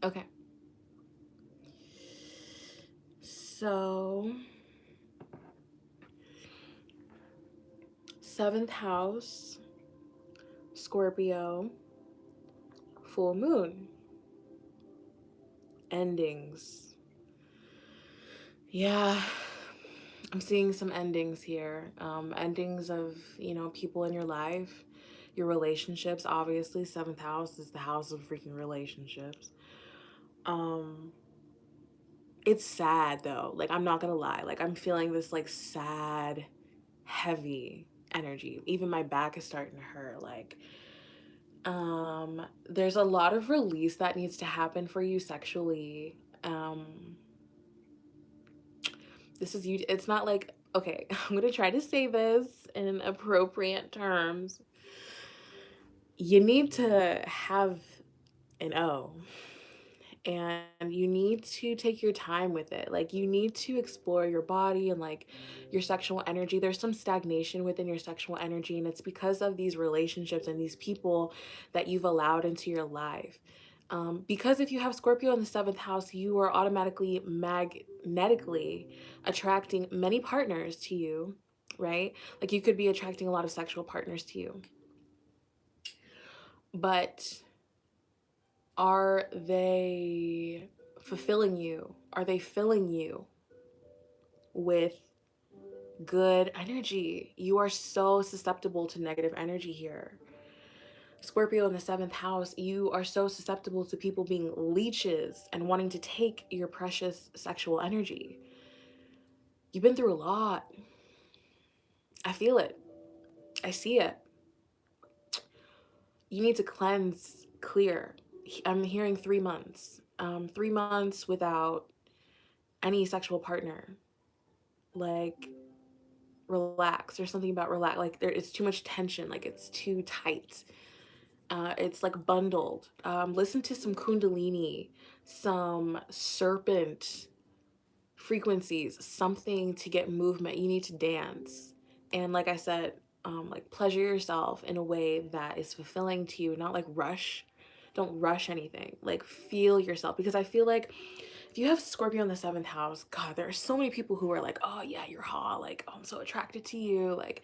Okay. So 7th house, Scorpio, full moon, endings. Yeah, I'm seeing some endings here. Endings of, people in your life, your relationships. Obviously, seventh house is the house of freaking relationships. Um, it's sad though. Like, I'm not gonna lie. Like, I'm feeling this like sad, heavy energy. Even my back is starting to hurt. Like, there's a lot of release that needs to happen for you sexually. This is you. It's not like, okay, I'm gonna try to say this in appropriate terms. You need to have an O, and you need to take your time with it. Like, you need to explore your body and like your sexual energy. There's some stagnation within your sexual energy, and it's because of these relationships and these people that you've allowed into your life. Because if you have Scorpio in the seventh house, you are automatically magnetically attracting many partners to you, right? Like, you could be attracting a lot of sexual partners to you. But are they fulfilling you? Are they filling you with good energy? You are so susceptible to negative energy here. Scorpio in the seventh house, you are so susceptible to people being leeches and wanting to take your precious sexual energy. You've been through a lot. I feel it. I see it. You need to cleanse, clear. I'm hearing 3 months. 3 months without any sexual partner. Like, relax. There's something about relax. Like, there is too much tension. Like, it's too tight. It's like bundled. Listen to some kundalini, some serpent frequencies, something to get movement. You need to dance. And like I said, like, pleasure yourself in a way that is fulfilling to you, not like rush. Don't rush anything. Like, feel yourself, because I feel like if you have Scorpio in the seventh house, God, there are so many people who are like, oh yeah, you're hot. Like, oh, I'm so attracted to you. Like,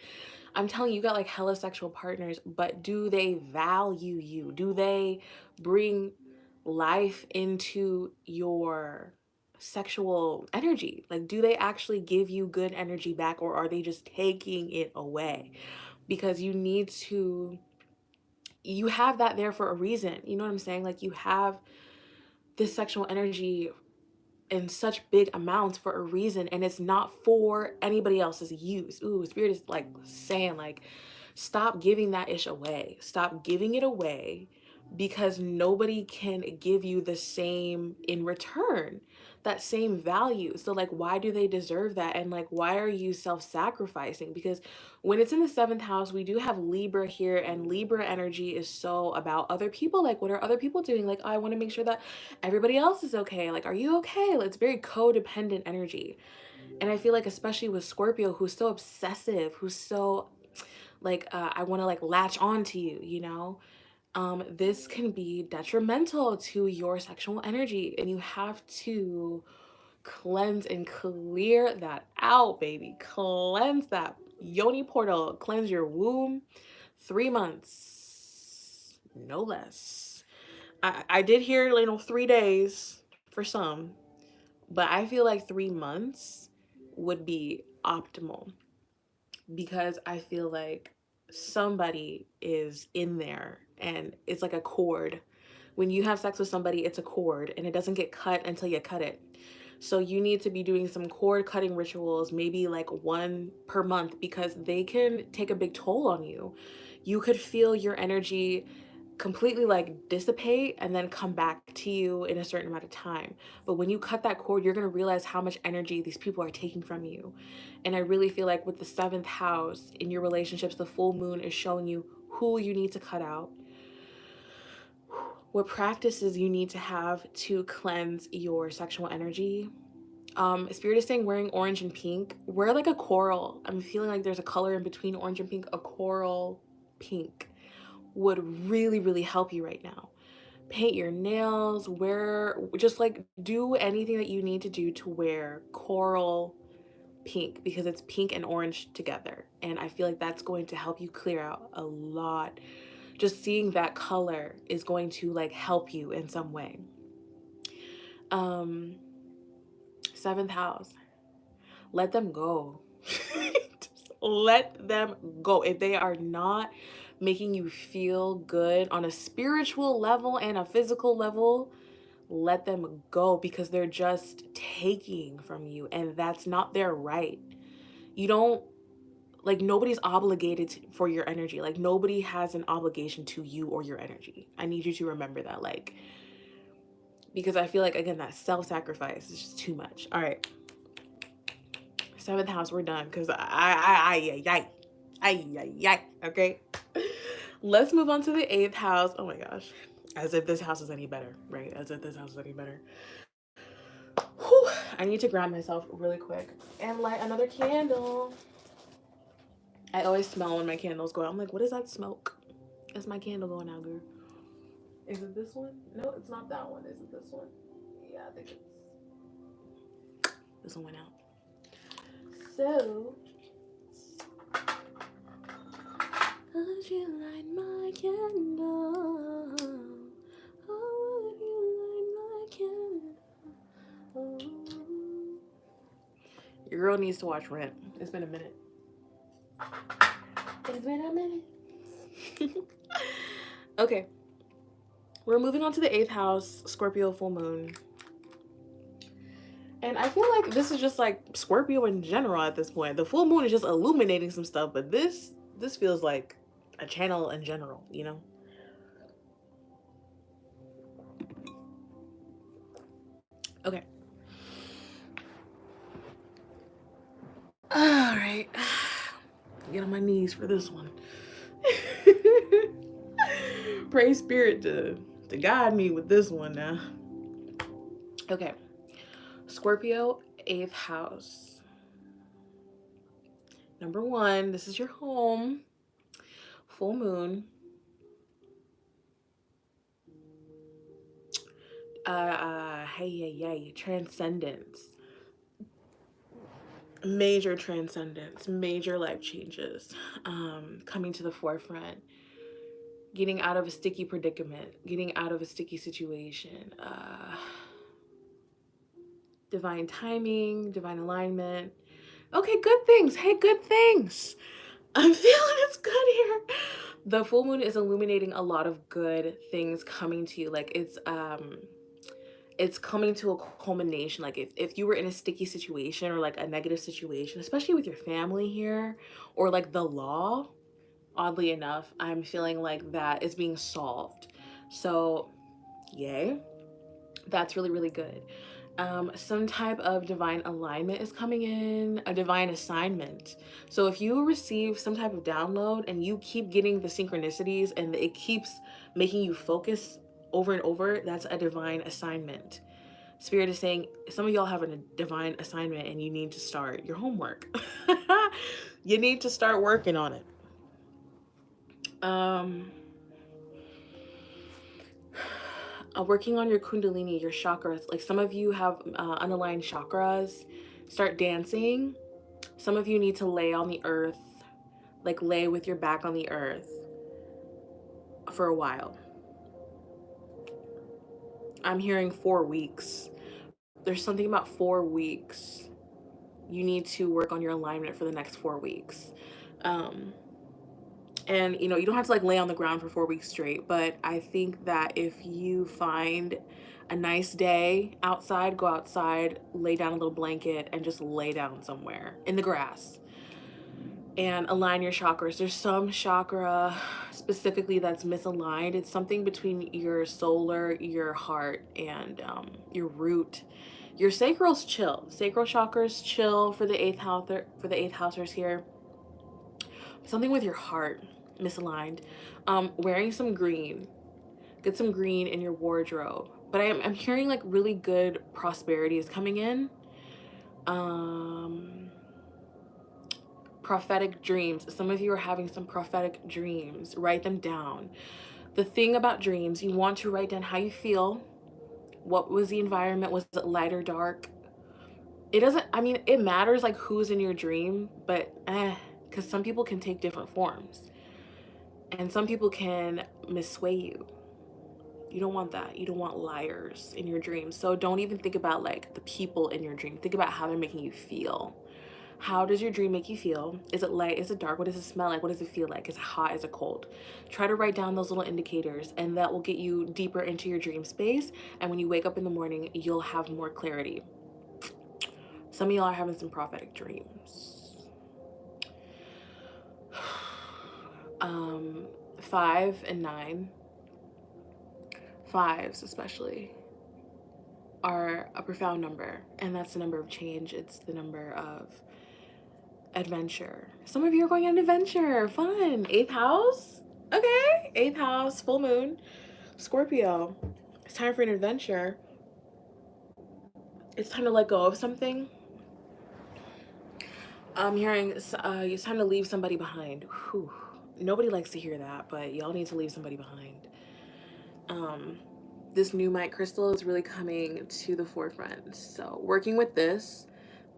I'm telling you, you got like hella sexual partners, but do they value you? Do they bring life into your sexual energy? Like, do they actually give you good energy back, or are they just taking it away? Because you have that there for a reason. You know what I'm saying? Like, you have this sexual energy in such big amounts for a reason, and it's not for anybody else's use. Ooh, spirit is like saying, like, stop giving that ish away. Stop giving it away, because nobody can give you the same in return, that same value. So like, why do they deserve that? And like, why are you self-sacrificing? Because when it's in the seventh house, we do have Libra here, and Libra energy is so about other people. Like, what are other people doing? Like, I want to make sure that everybody else is okay. Like, are you okay? Like, it's very codependent energy. And I feel like, especially with Scorpio, who's so obsessive, who's so like, I want to like latch on to you, this can be detrimental to your sexual energy, and you have to cleanse and clear that out, baby. Cleanse that yoni portal, cleanse your womb. 3 months, no less. I did hear, 3 days for some, but I feel like 3 months would be optimal, because I feel like somebody is in there, and it's like a cord. When you have sex with somebody, it's a cord, and it doesn't get cut until you cut it. So you need to be doing some cord cutting rituals, maybe like one per month, because they can take a big toll on you. You could feel your energy completely like dissipate and then come back to you in a certain amount of time. But when you cut that cord, you're going to realize how much energy these people are taking from you. And I really feel like with the seventh house in your relationships, the full moon is showing you who you need to cut out, what practices you need to have to cleanse your sexual energy. Spirit is saying wearing orange and pink. Wear like a coral. I'm feeling like there's a color in between orange and pink. A coral pink would really, really help you right now. Paint your nails, just like do anything that you need to do to wear coral pink, because it's pink and orange together. And I feel like that's going to help you clear out a lot. Just seeing that color is going to like help you in some way. Um, Seventh house, let them go. Just let them go. If they are not making you feel good on a spiritual level and a physical level, let them go, because they're just taking from you, and that's not their right. You don't, like, nobody's obligated for your energy. Like, nobody has an obligation to you or your energy. I need you to remember that, like, because I feel like, again, that self-sacrifice is just too much. All right, 7th house, we're done, because okay. Let's move on to the 8th house. Oh my gosh, as if this house is any better, right? As if this house is any better. Whew. I need to ground myself really quick and light another candle. I always smell when my candles go out. I'm like, what is that smoke? It's my candle going out, girl. Is it this one? No, it's not that one. Is it this one? Yeah, I think it's this one went out. So, would you light my candle? Oh, would you light my candle? Oh. Your girl needs to watch Rent. It's been a minute. It's been a minute. Okay. We're moving on to the 8th house, Scorpio full moon. And I feel like this is just like Scorpio in general at this point. The full moon is just illuminating some stuff, but this feels like a channel in general, you know? Okay. All right. Get on my knees for this one. Pray spirit to guide me with this one now. Okay. Scorpio, 8th house. Number 1, this is your home. Full moon. Hey, transcendence. Major transcendence, major life changes, coming to the forefront, getting out of a sticky predicament, getting out of a sticky situation, divine timing, divine alignment. Okay, good things. Hey, good things. I'm feeling it's good here. The full moon is illuminating a lot of good things coming to you. Like, it's coming to a culmination. Like, if you were in a sticky situation or like a negative situation, especially with your family here, or like the law, oddly enough, I'm feeling like that is being solved. So yay, that's really, really good. Some type of divine alignment is coming in, a divine assignment. So if you receive some type of download and you keep getting the synchronicities and it keeps making you focus over and over, that's a divine assignment. Spirit is saying some of y'all have a divine assignment and you need to start your homework. You need to start working on it. Working on your kundalini, your chakras. Like, some of you have unaligned chakras. Start dancing. Some of you need to lay on the earth, like lay with your back on the earth for a while. I'm hearing 4 weeks. There's something about 4 weeks. You need to work on your alignment for the next 4 weeks. And you know, you don't have to like lay on the ground for 4 weeks straight, but I think that if you find a nice day outside, go outside, lay down a little blanket and just lay down somewhere in the grass and align your chakras. There's some chakra specifically that's misaligned. It's something between your solar, your heart, and your root. Your sacral's chill. Sacral chakra's chill for the 8th house, for the 8th housers here. Something with your heart misaligned. Wearing some green. Get some green in your wardrobe. But I'm hearing like really good prosperity is coming in. Prophetic dreams. Some of you are having some prophetic dreams. Write them down. The thing about dreams, you want to write down how you feel. What was the environment? Was it light or dark? It doesn't, I mean, it matters like who's in your dream, but because some people can take different forms. And some people can missway you. You don't want that. You don't want liars in your dreams. So don't even think about like the people in your dream. Think about how they're making you feel. How does your dream make you feel? Is it light? Is it dark? What does it smell like? What does it feel like? Is it hot? Is it cold? Try to write down those little indicators, and that will get you deeper into your dream space. And when you wake up in the morning, you'll have more clarity. Some of y'all are having some prophetic dreams. 5 and 9, fives especially, are a profound number, and that's the number of change. It's the number of adventure. Some of you are going on an adventure. Fun. 8th house. Okay. 8th house, full moon, Scorpio. It's time for an adventure. It's time to let go of something. I'm hearing it's time to leave somebody behind. Whew. Nobody likes to hear that, but y'all need to leave somebody behind. This new Mike crystal is really coming to the forefront. So working with this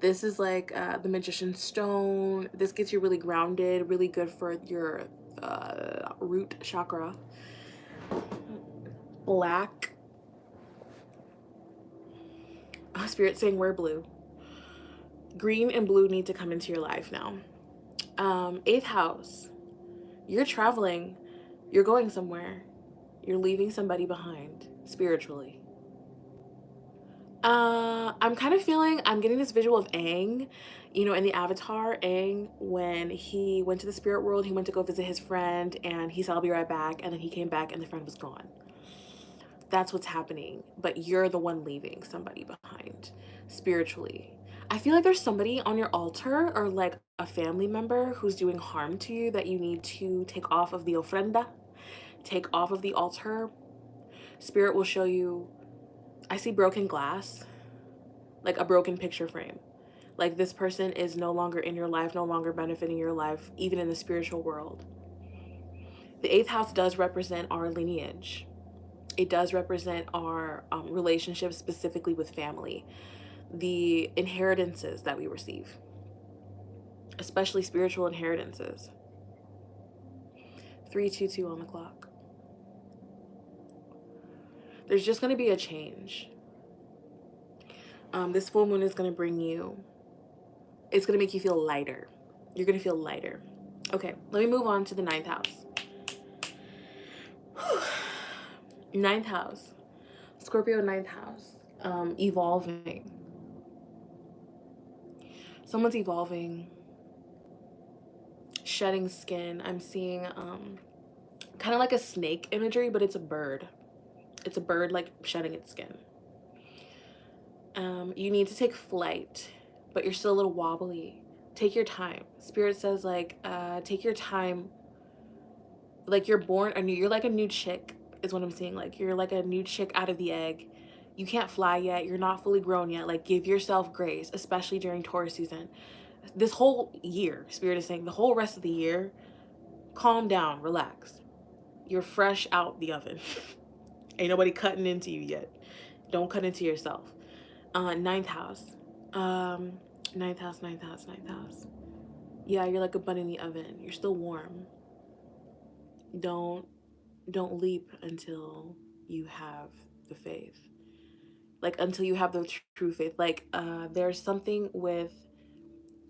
is like the magician's stone. This gets you really grounded, really good for your root chakra. Black. Spirit saying we're blue. Green and blue need to come into your life now. 8th house. You're traveling. You're going somewhere. You're leaving somebody behind spiritually. I'm kind of feeling, I'm getting this visual of Aang, you know, in the Avatar, Aang, when he went to the spirit world, he went to go visit his friend, and he said, I'll be right back, and then he came back, and the friend was gone. That's what's happening, but you're the one leaving somebody behind, spiritually. I feel like there's somebody on your altar, or like a family member who's doing harm to you that you need to take off of the ofrenda, take off of the altar. Spirit will show you, I see broken glass, like a broken picture frame. Like this person is no longer in your life, no longer benefiting your life, even in the spiritual world. The 8th house does represent our lineage. It does represent our relationships, specifically with family, the inheritances that we receive, especially spiritual inheritances. 322 on the clock. There's just going to be a change. This full moon is going to bring you, it's going to make you feel lighter. You're going to feel lighter. Okay, let me move on to the 9th house. 9th house. Scorpio 9th house. Evolving. Someone's evolving. Shedding skin. I'm seeing kind of like a snake imagery, but it's a bird. It's a bird like shedding its skin. You need to take flight, but you're still a little wobbly. Take your time. Spirit says like take your time. Like you're born anew. You're like a new chick is what I'm seeing. Like you're like a new chick out of the egg. You can't fly yet. You're not fully grown yet. Like give yourself grace, especially during Taurus season. This whole year, Spirit is saying the whole rest of the year, calm down, relax. You're fresh out the oven. Ain't nobody cutting into you yet. Don't cut into yourself. 9th house. 9th house, 9th house, 9th house. Yeah, you're like a bun in the oven. You're still warm. Don't leap until you have the faith. Like until you have the true faith. Like there's something with,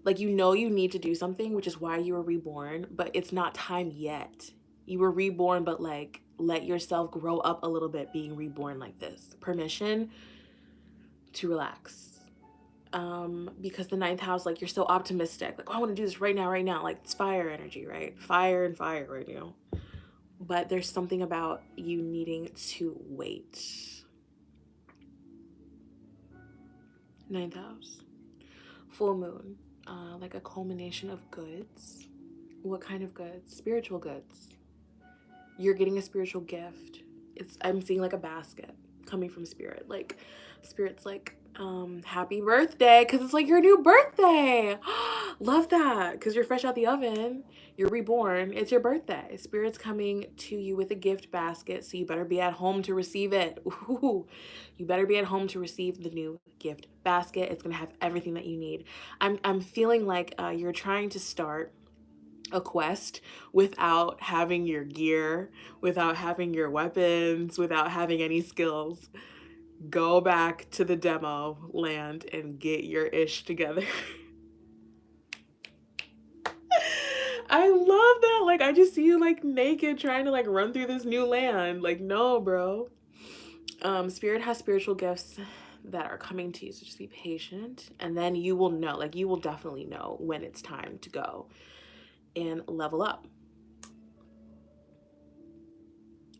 like, you know, you need to do something, which is why you were reborn, but it's not time yet. You were reborn, but like let yourself grow up a little bit being reborn like this. Permission to relax. Because the 9th house, like you're so optimistic, like, oh, I want to do this right now, like it's fire energy, right? Fire and fire right now. But there's something about you needing to wait. 9th house, full moon, like a culmination of goods. What kind of goods? Spiritual goods. You're getting a spiritual gift. I'm seeing like a basket coming from Spirit. Like Spirit's like, happy birthday, because it's like your new birthday. Love that, because you're fresh out the oven. You're reborn. It's your birthday. Spirit's coming to you with a gift basket, so you better be at home to receive it. Ooh, you better be at home to receive the new gift basket. It's gonna have everything that you need. I'm feeling like you're trying to start a quest without having your gear, without having your weapons, without having any skills. Go back to the demo land and get your ish together. I love that. Like, I just see you like naked trying to like run through this new land. Like, no, bro. Spirit has spiritual gifts that are coming to you, so just be patient, and then you will know, like, you will definitely know when it's time to go and level up.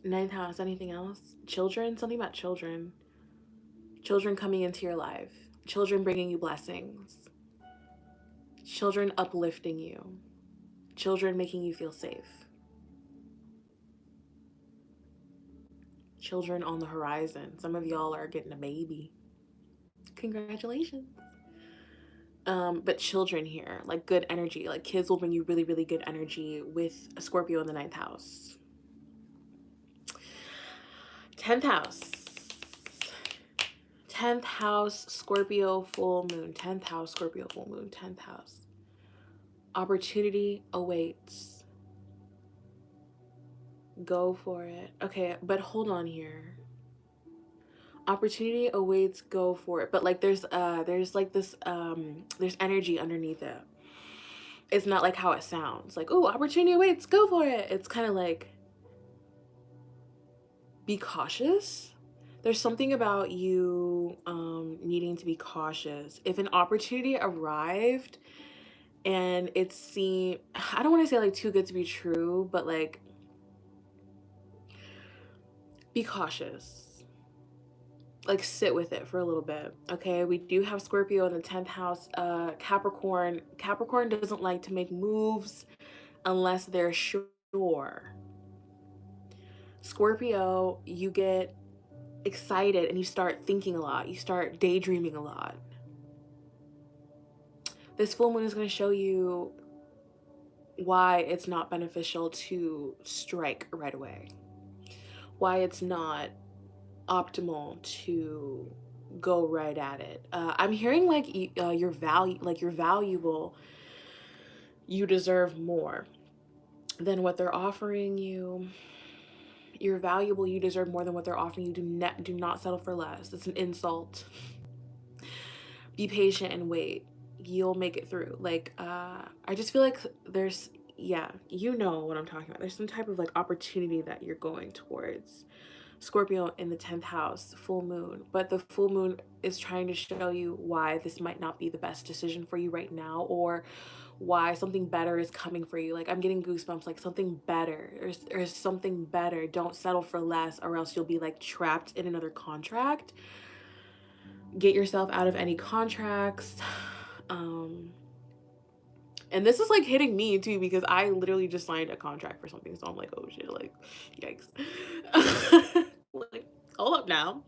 Ninth house, anything else? Children, something about children. Children coming into your life, children bringing you blessings, children uplifting you, children making you feel safe, children on the horizon. Some of y'all are getting a baby. Congratulations. But children here, like good energy, like kids will bring you really, really good energy with a Scorpio in the ninth house. 10th house. 10th house, Scorpio full moon. 10th house, Scorpio full moon. 10th house. Opportunity awaits. Go for it. Okay, but hold on here. Opportunity awaits, go for it. But like there's like this there's energy underneath it. It's not like how it sounds. Like, oh, opportunity awaits, go for it. It's kind of like, be cautious. There's something about you needing to be cautious. If an opportunity arrived and it seemed, I don't want to say like too good to be true, but like, be cautious. Like, sit with it for a little bit. Okay, we do have Scorpio in the 10th house. Capricorn doesn't like to make moves unless they're sure. Scorpio, you get excited and you start thinking a lot. You start daydreaming a lot. This full moon is going to show you why it's not beneficial to strike right away. Why it's not optimal to go right at it. I'm hearing like you're valuable. You deserve more than what they're offering you. You're valuable. You deserve more than what they're offering you. Do not settle for less. It's an insult. Be patient and wait. You'll make it through. Like, I just feel like there's, yeah, you know what I'm talking about. There's some type of like opportunity that you're going towards. Scorpio in the 10th house, full moon. But the full moon is trying to show you why this might not be the best decision for you right now, or why something better is coming for you. Like, I'm getting goosebumps, like something better. There's something better. Don't settle for less, or else you'll be like trapped in another contract. Get yourself out of any contracts. And this is like hitting me too, because I literally just signed a contract for something. So I'm like, oh shit, like, yikes. Like, hold up now.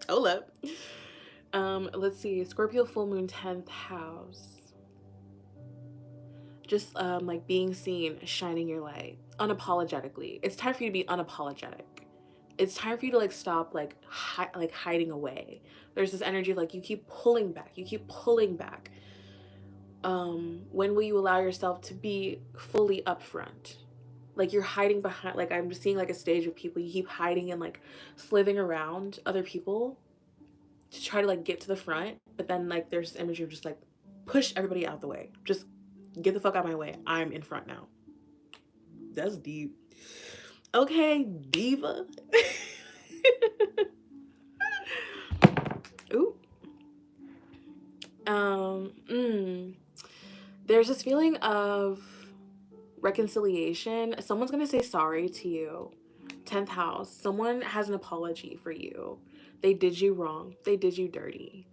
Hold up. Let's see. Scorpio full moon 10th house. Just like being seen, shining your light unapologetically. It's time for you to be unapologetic. It's time for you to like stop like hiding away. There's this energy of like you keep pulling back. You keep pulling back. When will you allow yourself to be fully upfront? Like, you're hiding behind, like, I'm seeing like a stage of people, you keep hiding and like slithing around other people to try to like get to the front, but then like there's this imagery of just like push everybody out the way. Just get the fuck out of my way. I'm in front now. That's deep. Okay, diva. Ooh. There's this feeling of reconciliation. Someone's gonna say sorry to you. 10th house. Someone has an apology for you. They did you wrong. They did you dirty.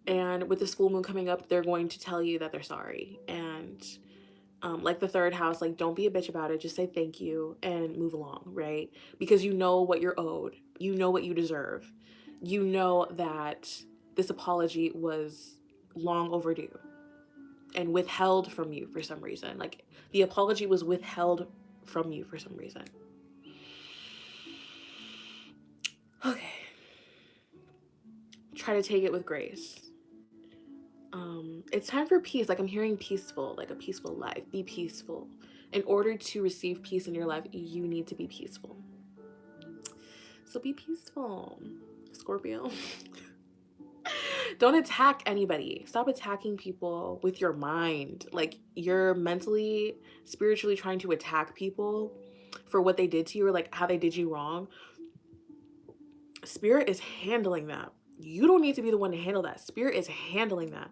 And with this full moon coming up, they're going to tell you that they're sorry. And like the 3rd house, like, don't be a bitch about it. Just say thank you and move along, right? Because you know what you're owed. You know what you deserve. You know that this apology was long overdue and withheld from you for some reason. Like, the apology was withheld from you for some reason. Okay. Try to take it with grace. It's time for peace. Like, I'm hearing peaceful, like a peaceful life. Be peaceful. In order to receive peace in your life, you need to be peaceful. So be peaceful, Scorpio. Don't attack anybody. Stop attacking people with your mind. Like, you're mentally, spiritually trying to attack people for what they did to you or like how they did you wrong. Spirit is handling that. You don't need to be the one to handle that. Spirit is handling that.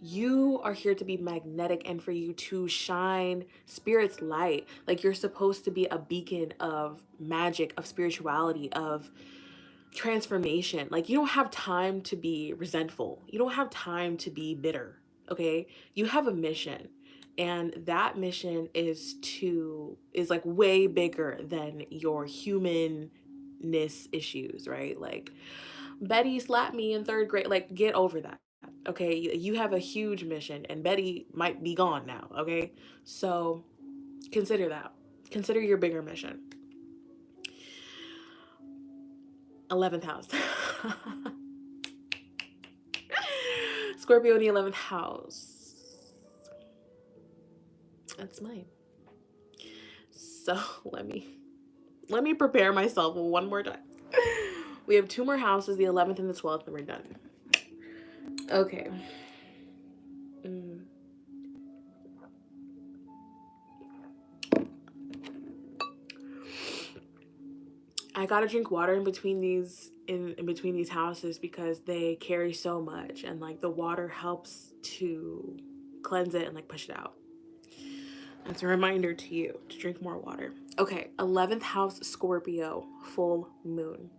You are here to be magnetic and for you to shine Spirit's light. Like, you're supposed to be a beacon of magic, of spirituality, of transformation. Like, you don't have time to be resentful. You don't have time to be bitter. Okay? You have a mission. And that mission is like way bigger than your humanness issues, right? Like, Betty slapped me in 3rd grade. Like, get over that. Okay? You have a huge mission and Betty might be gone now, okay? So, consider that. Consider your bigger mission. 11th house. Scorpio in the 11th house. That's mine. So let me prepare myself one more time. We have 2 more houses, the 11th and the 12th, and we're done. Okay. I gotta drink water in between these houses because they carry so much, and like the water helps to cleanse it and like push it out. That's a reminder to you to drink more water. Okay, 11th house, Scorpio, full moon.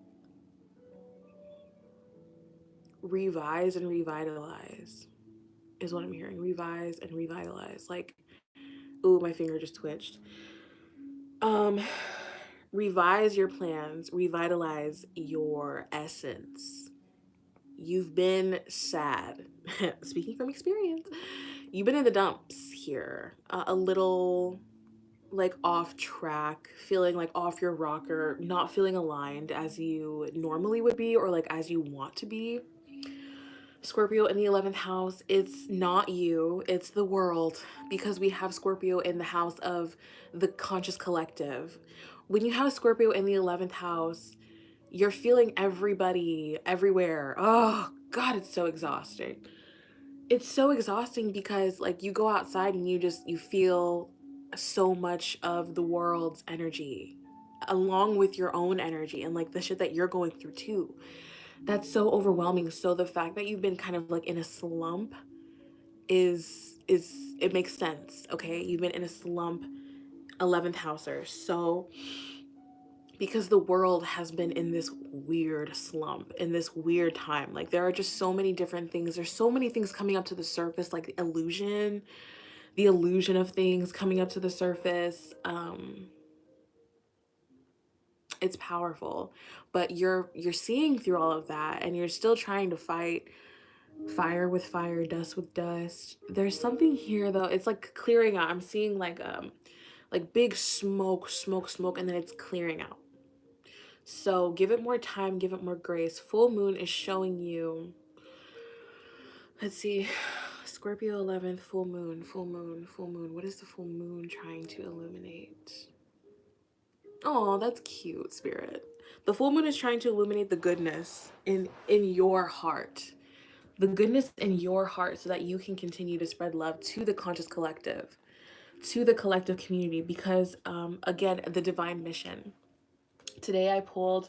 Revise and revitalize is what I'm hearing. Revise and revitalize. Like, ooh, my finger just twitched. Revise your plans, revitalize your essence. You've been sad. Speaking from experience, you've been in the dumps here. A little like off track, feeling like off your rocker, not feeling aligned as you normally would be or like as you want to be. Scorpio in the 11th house, it's not you, it's the world, because we have Scorpio in the house of the conscious collective. When you have Scorpio in the 11th house, you're feeling everybody everywhere. Oh God, it's so exhausting. It's so exhausting because like you go outside and you feel so much of the world's energy along with your own energy and like the shit that you're going through too. That's so overwhelming. So the fact that you've been kind of like in a slump is it makes sense. Okay, you've been in a slump, 11th houser. So because the world has been in this weird slump, in this weird time, like there are just so many different things. There's so many things coming up to the surface, like the illusion of things coming up to the surface. It's powerful, but you're seeing through all of that and you're still trying to fight fire with fire, dust with dust. There's something here though. It's like clearing out. I'm seeing like big smoke, and then it's clearing out. So give it more time, give it more grace. Full moon is showing you, let's see, Scorpio 11th, full moon. What is the full moon trying to illuminate? Oh, that's cute, Spirit. The full moon is trying to illuminate the goodness in your heart. The goodness in your heart so that you can continue to spread love to the conscious collective, to the collective community, because again, the divine mission. Today I pulled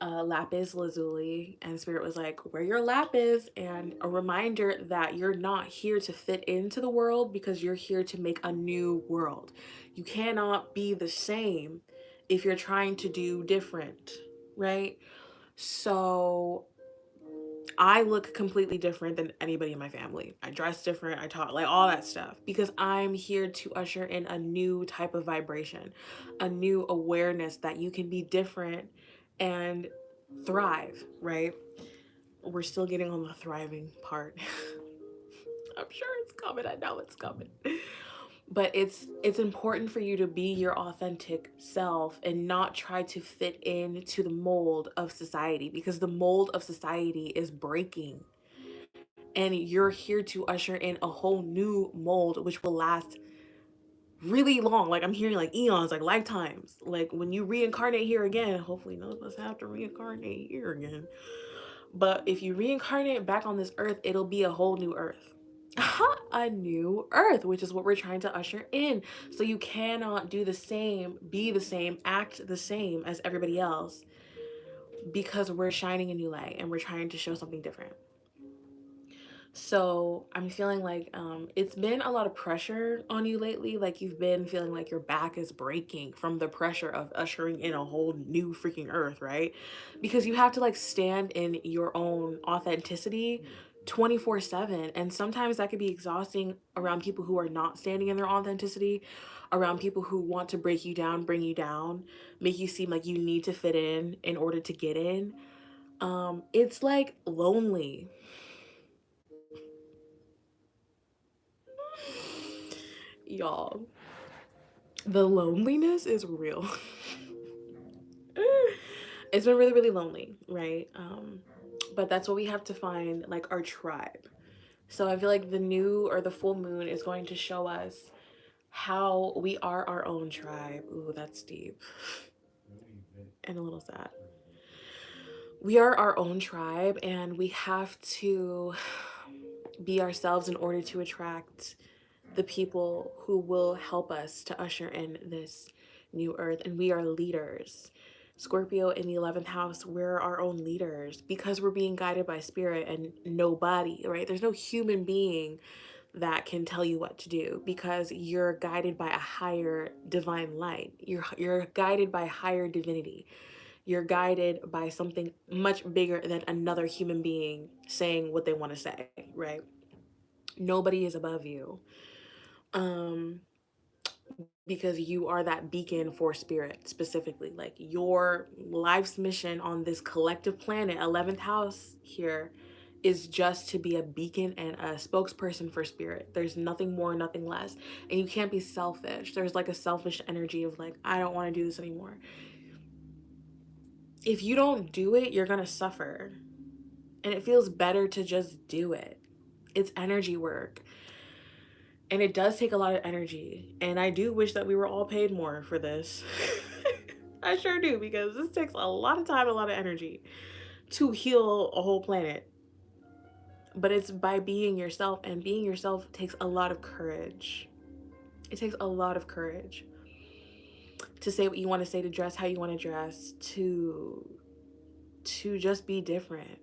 lapis lazuli and Spirit was like, wear your lapis, and a reminder that you're not here to fit into the world because you're here to make a new world. You cannot be the same if you're trying to do different, right? So I look completely different than anybody in my family. I dress different, I talk, like all that stuff, because I'm here to usher in a new type of vibration, a new awareness that you can be different and thrive, right? We're still getting on the thriving part. I'm sure it's coming. I know it's coming. But it's important for you to be your authentic self and not try to fit into the mold of society, because the mold of society is breaking. And you're here to usher in a whole new mold which will last really long. Like I'm hearing like eons, like lifetimes. Like when you reincarnate here again, hopefully none of us have to reincarnate here again. But if you reincarnate back on this earth, it'll be a whole new earth. A new earth, which is what we're trying to usher in. So you cannot do the same, be the same, act the same as everybody else, because we're shining a new light and we're trying to show something different. So I'm feeling like it's been a lot of pressure on you lately. Like you've been feeling like your back is breaking from the pressure of ushering in a whole new freaking earth, right? Because you have to like stand in your own authenticity 24/7. And sometimes that could be exhausting around people who are not standing in their authenticity, around people who want to break you down, bring you down, make you seem like you need to fit in order to get in. It's like lonely. Y'all, the loneliness is real. It's been really, really lonely, right? But that's what we have to find, like our tribe. So I feel like the new or the full moon is going to show us how we are our own tribe. Ooh, that's deep and a little sad. We are our own tribe, and we have to be ourselves in order to attract the people who will help us to usher in this new earth. And we are leaders. Scorpio in the 11th house, we're our own leaders because we're being guided by spirit and nobody, right? There's no human being that can tell you what to do because you're guided by a higher divine light. You're guided by higher divinity. You're guided by something much bigger than another human being saying what they want to say, right? Nobody is above you. Um because you are that beacon for spirit specifically. Like your life's mission on this collective planet, 11th house here, is just to be a beacon and a spokesperson for spirit. There's nothing more, nothing less. And you can't be selfish. There's like a selfish energy of like, I don't want to do this anymore. If you don't do it, you're going to suffer. And it feels better to just do it. It's energy work. And it does take a lot of energy. And I do wish that we were all paid more for this. I sure do, because this takes a lot of time, a lot of energy to heal a whole planet. But it's by being yourself, and being yourself takes a lot of courage. It takes a lot of courage to say what you want to say, to dress how you want to dress, to just be different.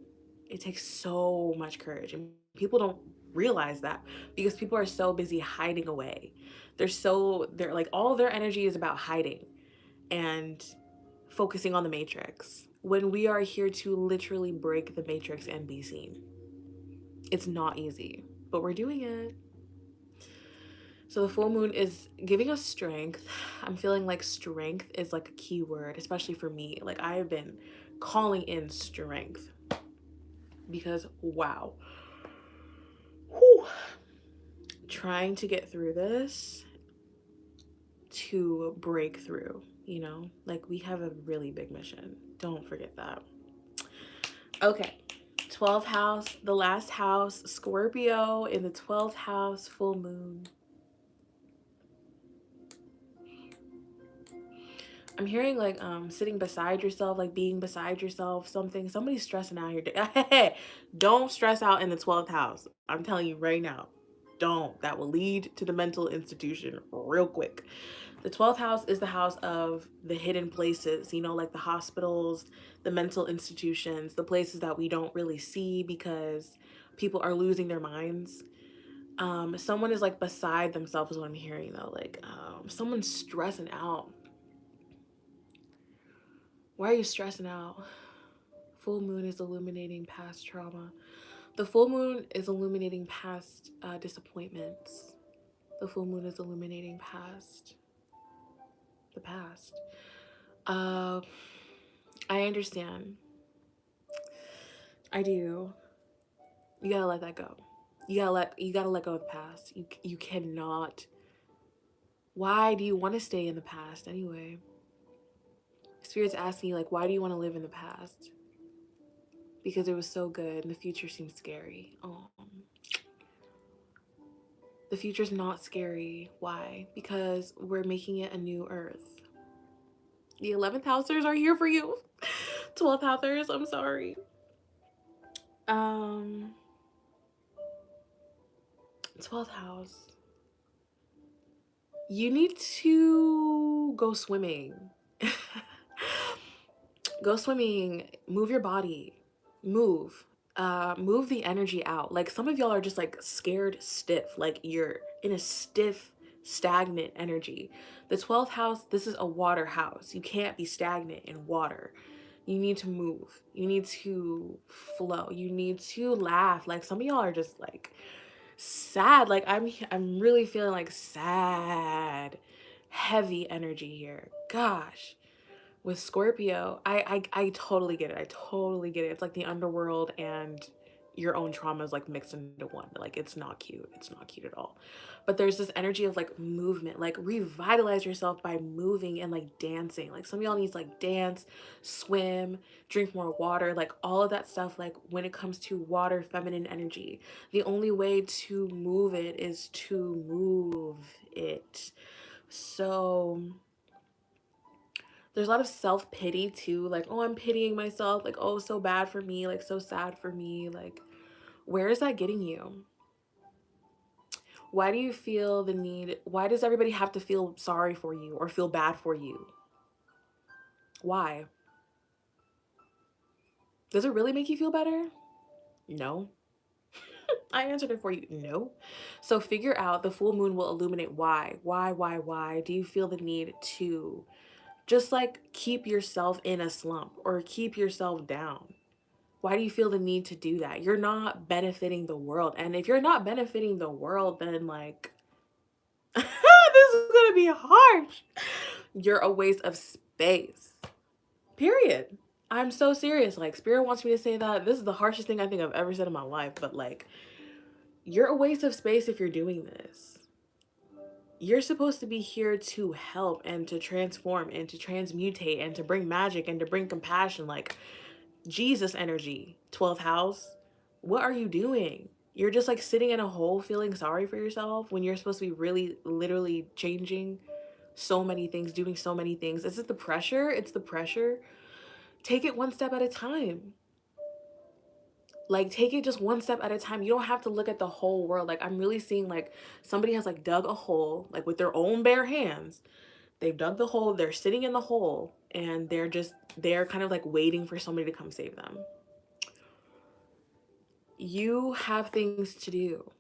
It takes so much courage, and people don't realize that because people are so busy hiding away. They're like, all their energy is about hiding and focusing on the matrix when we are here to literally break the matrix and be seen. It's not easy, but we're doing it. So the full moon is giving us strength. I'm feeling like strength is like a key word, especially for me. Like I have been calling in strength because wow. Whew. Trying to get through this, to break through, you know? Like we have a really big mission. Don't forget that. Okay. 12th house, the last house, Scorpio in the 12th house, full moon. I'm hearing like sitting beside yourself, like being beside yourself, somebody's stressing out here. Hey, don't stress out in the 12th house. I'm telling you right now. Don't. That will lead to the mental institution real quick. The 12th house is the house of the hidden places, you know, like the hospitals, the mental institutions, the places that we don't really see because people are losing their minds. Someone is like beside themselves is what I'm hearing though. Like someone's stressing out. Why are you stressing out? Full moon is illuminating past trauma. The full moon is illuminating past disappointments. The full moon is illuminating past the past. Uh, I understand. I do. You gotta let that go. You gotta let go of the past. You cannot. Why do you want to stay in the past anyway? Spirit's asking you like, why do you want to live in the past? Because it was so good and the future seems scary. Oh. The future's not scary. Why? Because we're making it a new earth. The 11th housers are here for you. 12th housers, I'm sorry. Um, 12th house. You need to go swimming. Go swimming, move your body, move. Move the energy out. Like some of y'all are just like scared stiff, like you're in a stiff, stagnant energy. The 12th house, this is a water house. You can't be stagnant in water. You need to move. You need to flow. You need to laugh. Like some of y'all are just like sad. Like I'm really feeling like sad, heavy energy here. Gosh. With Scorpio, I totally get it. I totally get it. It's like the underworld and your own trauma is like mixed into one. Like it's not cute. It's not cute at all. But there's this energy of like movement, like revitalize yourself by moving and like dancing. Like some of y'all needs like dance, swim, drink more water, like all of that stuff. Like when it comes to water, feminine energy, the only way to move it is to move it. So there's a lot of self-pity too, like, oh, I'm pitying myself, like, oh, so bad for me, like so sad for me. Like where is that getting you? Why do you feel the need? Why does everybody have to feel sorry for you or feel bad for you? Why? Does it really make you feel better? No. I answered it for you. No. So figure out, the full moon will illuminate why. Why do you feel the need to just like keep yourself in a slump or keep yourself down? Why do you feel the need to do that? You're not benefiting the world. And if you're not benefiting the world, then like, this is gonna be harsh. You're a waste of space. Period. I'm so serious. Like, Spirit wants me to say that. This is the harshest thing I think I've ever said in my life. But like, you're a waste of space if you're doing this. You're supposed to be here to help and to transform and to transmutate and to bring magic and to bring compassion. Like, Jesus energy, 12th house. What are you doing? You're just like sitting in a hole feeling sorry for yourself when you're supposed to be really literally changing so many things, doing so many things. Is it the pressure? It's the pressure. Take it one step at a time. Like take it just one step at a time. You don't have to look at the whole world. Like I'm really seeing like somebody has like dug a hole like with their own bare hands. They've dug the hole, they're sitting in the hole, and they're kind of like waiting for somebody to come save them. You have things to do.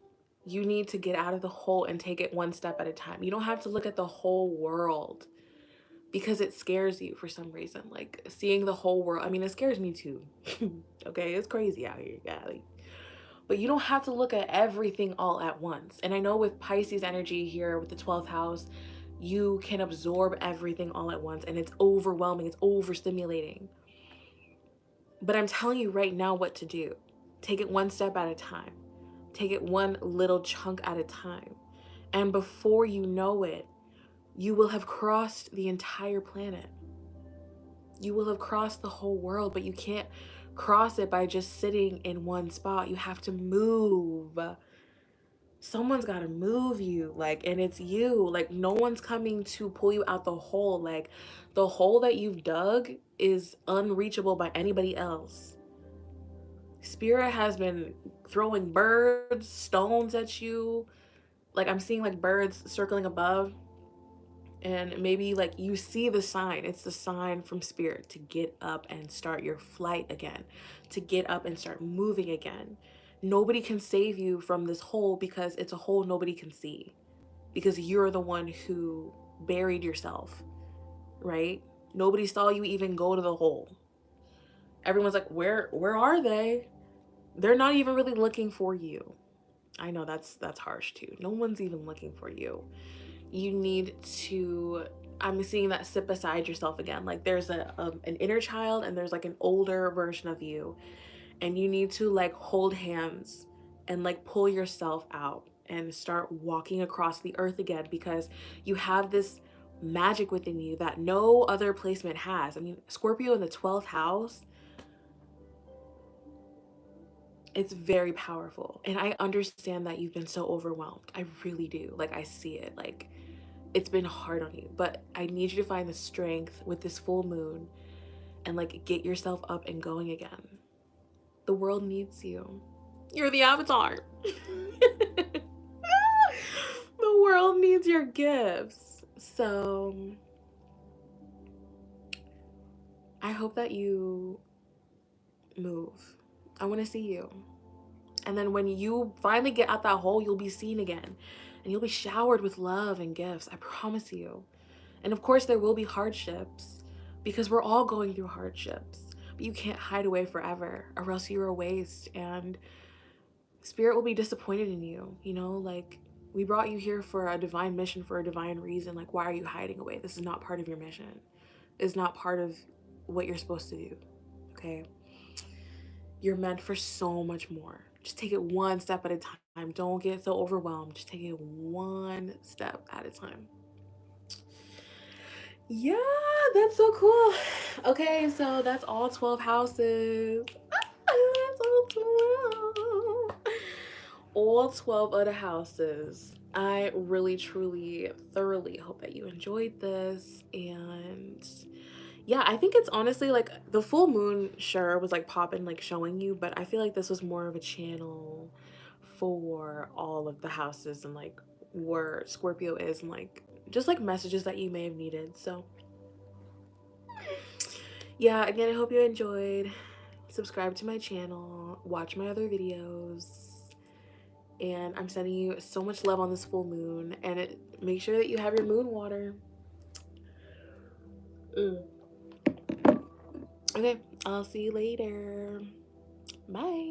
You need to get out of the hole and take it one step at a time. You don't have to look at the whole world because it scares you for some reason. Like seeing the whole world, I mean, it scares me too. Okay, it's crazy out here, guys. But you don't have to look at everything all at once. And I know with Pisces energy here with the 12th house, you can absorb everything all at once and it's overwhelming, it's overstimulating. But I'm telling you right now what to do. Take it one step at a time. Take it one little chunk at a time. And before you know it, you will have crossed the entire planet. You will have crossed the whole world, but you can't cross it by just sitting in one spot. You have to move. Someone's got to move you, like, and it's you. Like, no one's coming to pull you out the hole. Like, the hole that you've dug is unreachable by anybody else. Spirit has been throwing birds, stones at you. Like I'm seeing like birds circling above, and maybe like you see the sign. It's the sign from Spirit to get up and start your flight again, to get up and start moving again. Nobody can save you from this hole because it's a hole nobody can see, because you're the one who buried yourself, right? Nobody saw you even go to the hole. Everyone's like, where are they? They're not even really looking for you. I know that's harsh too. No one's even looking for you. You need to, I'm seeing that sit beside yourself again. Like there's an inner child and there's like an older version of you, and you need to like hold hands and like pull yourself out and start walking across the earth again, because you have this magic within you that no other placement has. I mean, Scorpio in the 12th house, it's very powerful. And I understand that you've been so overwhelmed. I really do. Like I see it. Like it's been hard on you, but I need you to find the strength with this full moon and like get yourself up and going again. The world needs you. You're the avatar. The world needs your gifts. So I hope that you move. I want to see you. And then when you finally get out that hole, you'll be seen again. And you'll be showered with love and gifts. I promise you. And of course, there will be hardships because we're all going through hardships. But you can't hide away forever or else you're a waste. And spirit will be disappointed in you. You know, like, we brought you here for a divine mission, for a divine reason. Like, why are you hiding away? This is not part of your mission. It's not part of what you're supposed to do. Okay? You're meant for so much more. Just take it one step at a time. Don't get so overwhelmed. Just take it one step at a time. Yeah, that's so cool. Okay, so that's all 12 houses. That's all 12. All 12 of the houses. I really, truly, thoroughly hope that you enjoyed this. And yeah, I think it's honestly like the full moon sure was like popping, like showing you, but I feel like this was more of a channel for all of the houses and like where Scorpio is and like just like messages that you may have needed. So yeah, again, I hope you enjoyed. Subscribe to my channel, watch my other videos, and I'm sending you so much love on this full moon. And make sure that you have your moon water. Okay, I'll see you later. Bye.